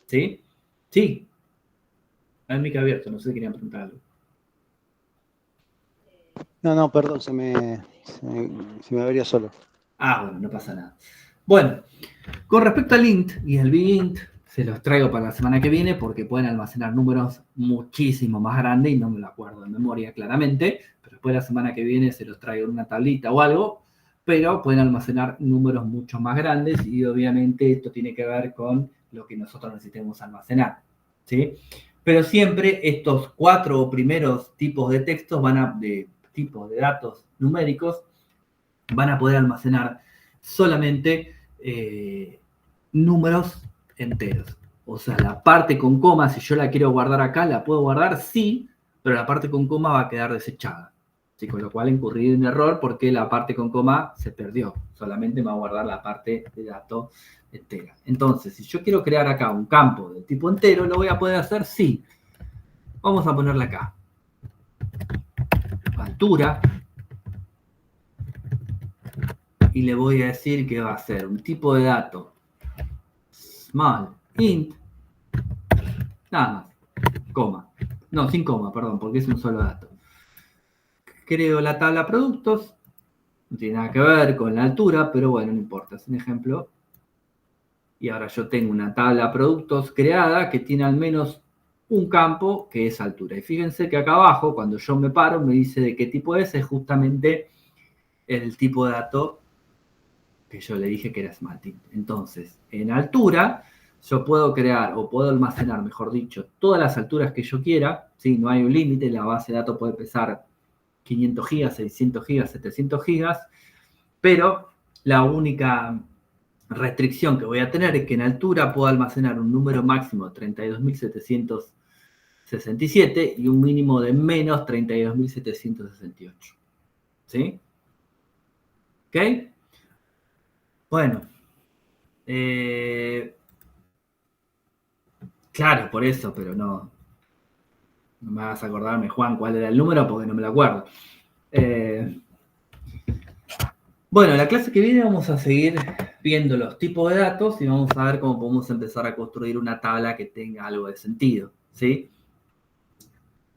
¿Sí? Sí. Hay mic abierto, no sé si querían preguntar algo. No, perdón, se me abría solo. Ah, bueno, no pasa nada. Bueno, con respecto al int y al bint, se los traigo para la semana que viene porque pueden almacenar números muchísimo más grandes y no me lo acuerdo de memoria claramente, pero después la semana que viene se los traigo en una tablita o algo, pero pueden almacenar números mucho más grandes y obviamente esto tiene que ver con lo que nosotros necesitemos almacenar, ¿sí? Pero siempre estos 4 primeros tipos de textos tipos de datos numéricos van a poder almacenar solamente números enteros. O sea, la parte con coma, si yo la quiero guardar acá, la puedo guardar, sí, pero la parte con coma va a quedar desechada. ¿Sí? Con lo cual incurrí en error porque la parte con coma se perdió. Solamente me va a guardar la parte de dato entera. Entonces, si yo quiero crear acá un campo de tipo entero, ¿lo voy a poder hacer? Sí. Vamos a ponerle acá. Altura. Y le voy a decir que va a ser un tipo de dato small int, nada más, coma. No, sin coma, perdón, porque es un solo dato. Creo la tabla productos, no tiene nada que ver con la altura, pero bueno, no importa, es un ejemplo. Y ahora yo tengo una tabla productos creada que tiene al menos un campo que es altura. Y fíjense que acá abajo, cuando yo me paro, me dice de qué tipo es justamente el tipo de dato que yo le dije que era SmaltInt. Entonces, en altura, yo puedo crear o puedo almacenar, mejor dicho, todas las alturas que yo quiera. ¿Sí? No hay un límite, la base de datos puede pesar 500 gigas, 600 gigas, 700 gigas, pero la única restricción que voy a tener es que en altura puedo almacenar un número máximo de 32.767 y un mínimo de menos 32.768. ¿Sí? ¿Ok? Bueno. Claro, por eso, pero no me hagas acordarme, Juan, cuál era el número porque no me lo acuerdo. Bueno, la clase que viene vamos a seguir viendo los tipos de datos y vamos a ver cómo podemos empezar a construir una tabla que tenga algo de sentido, ¿sí?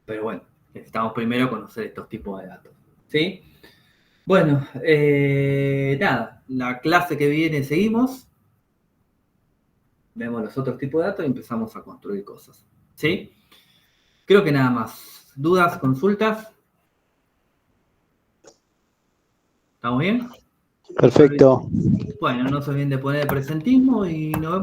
Pero bueno, necesitamos primero conocer estos tipos de datos, ¿sí? Bueno, nada, la clase que viene seguimos, vemos los otros tipos de datos y empezamos a construir cosas, ¿sí? Creo que nada más. ¿Dudas, consultas? ¿Estamos bien? Perfecto. Bueno, no se olviden de poner el presentismo y nos vemos.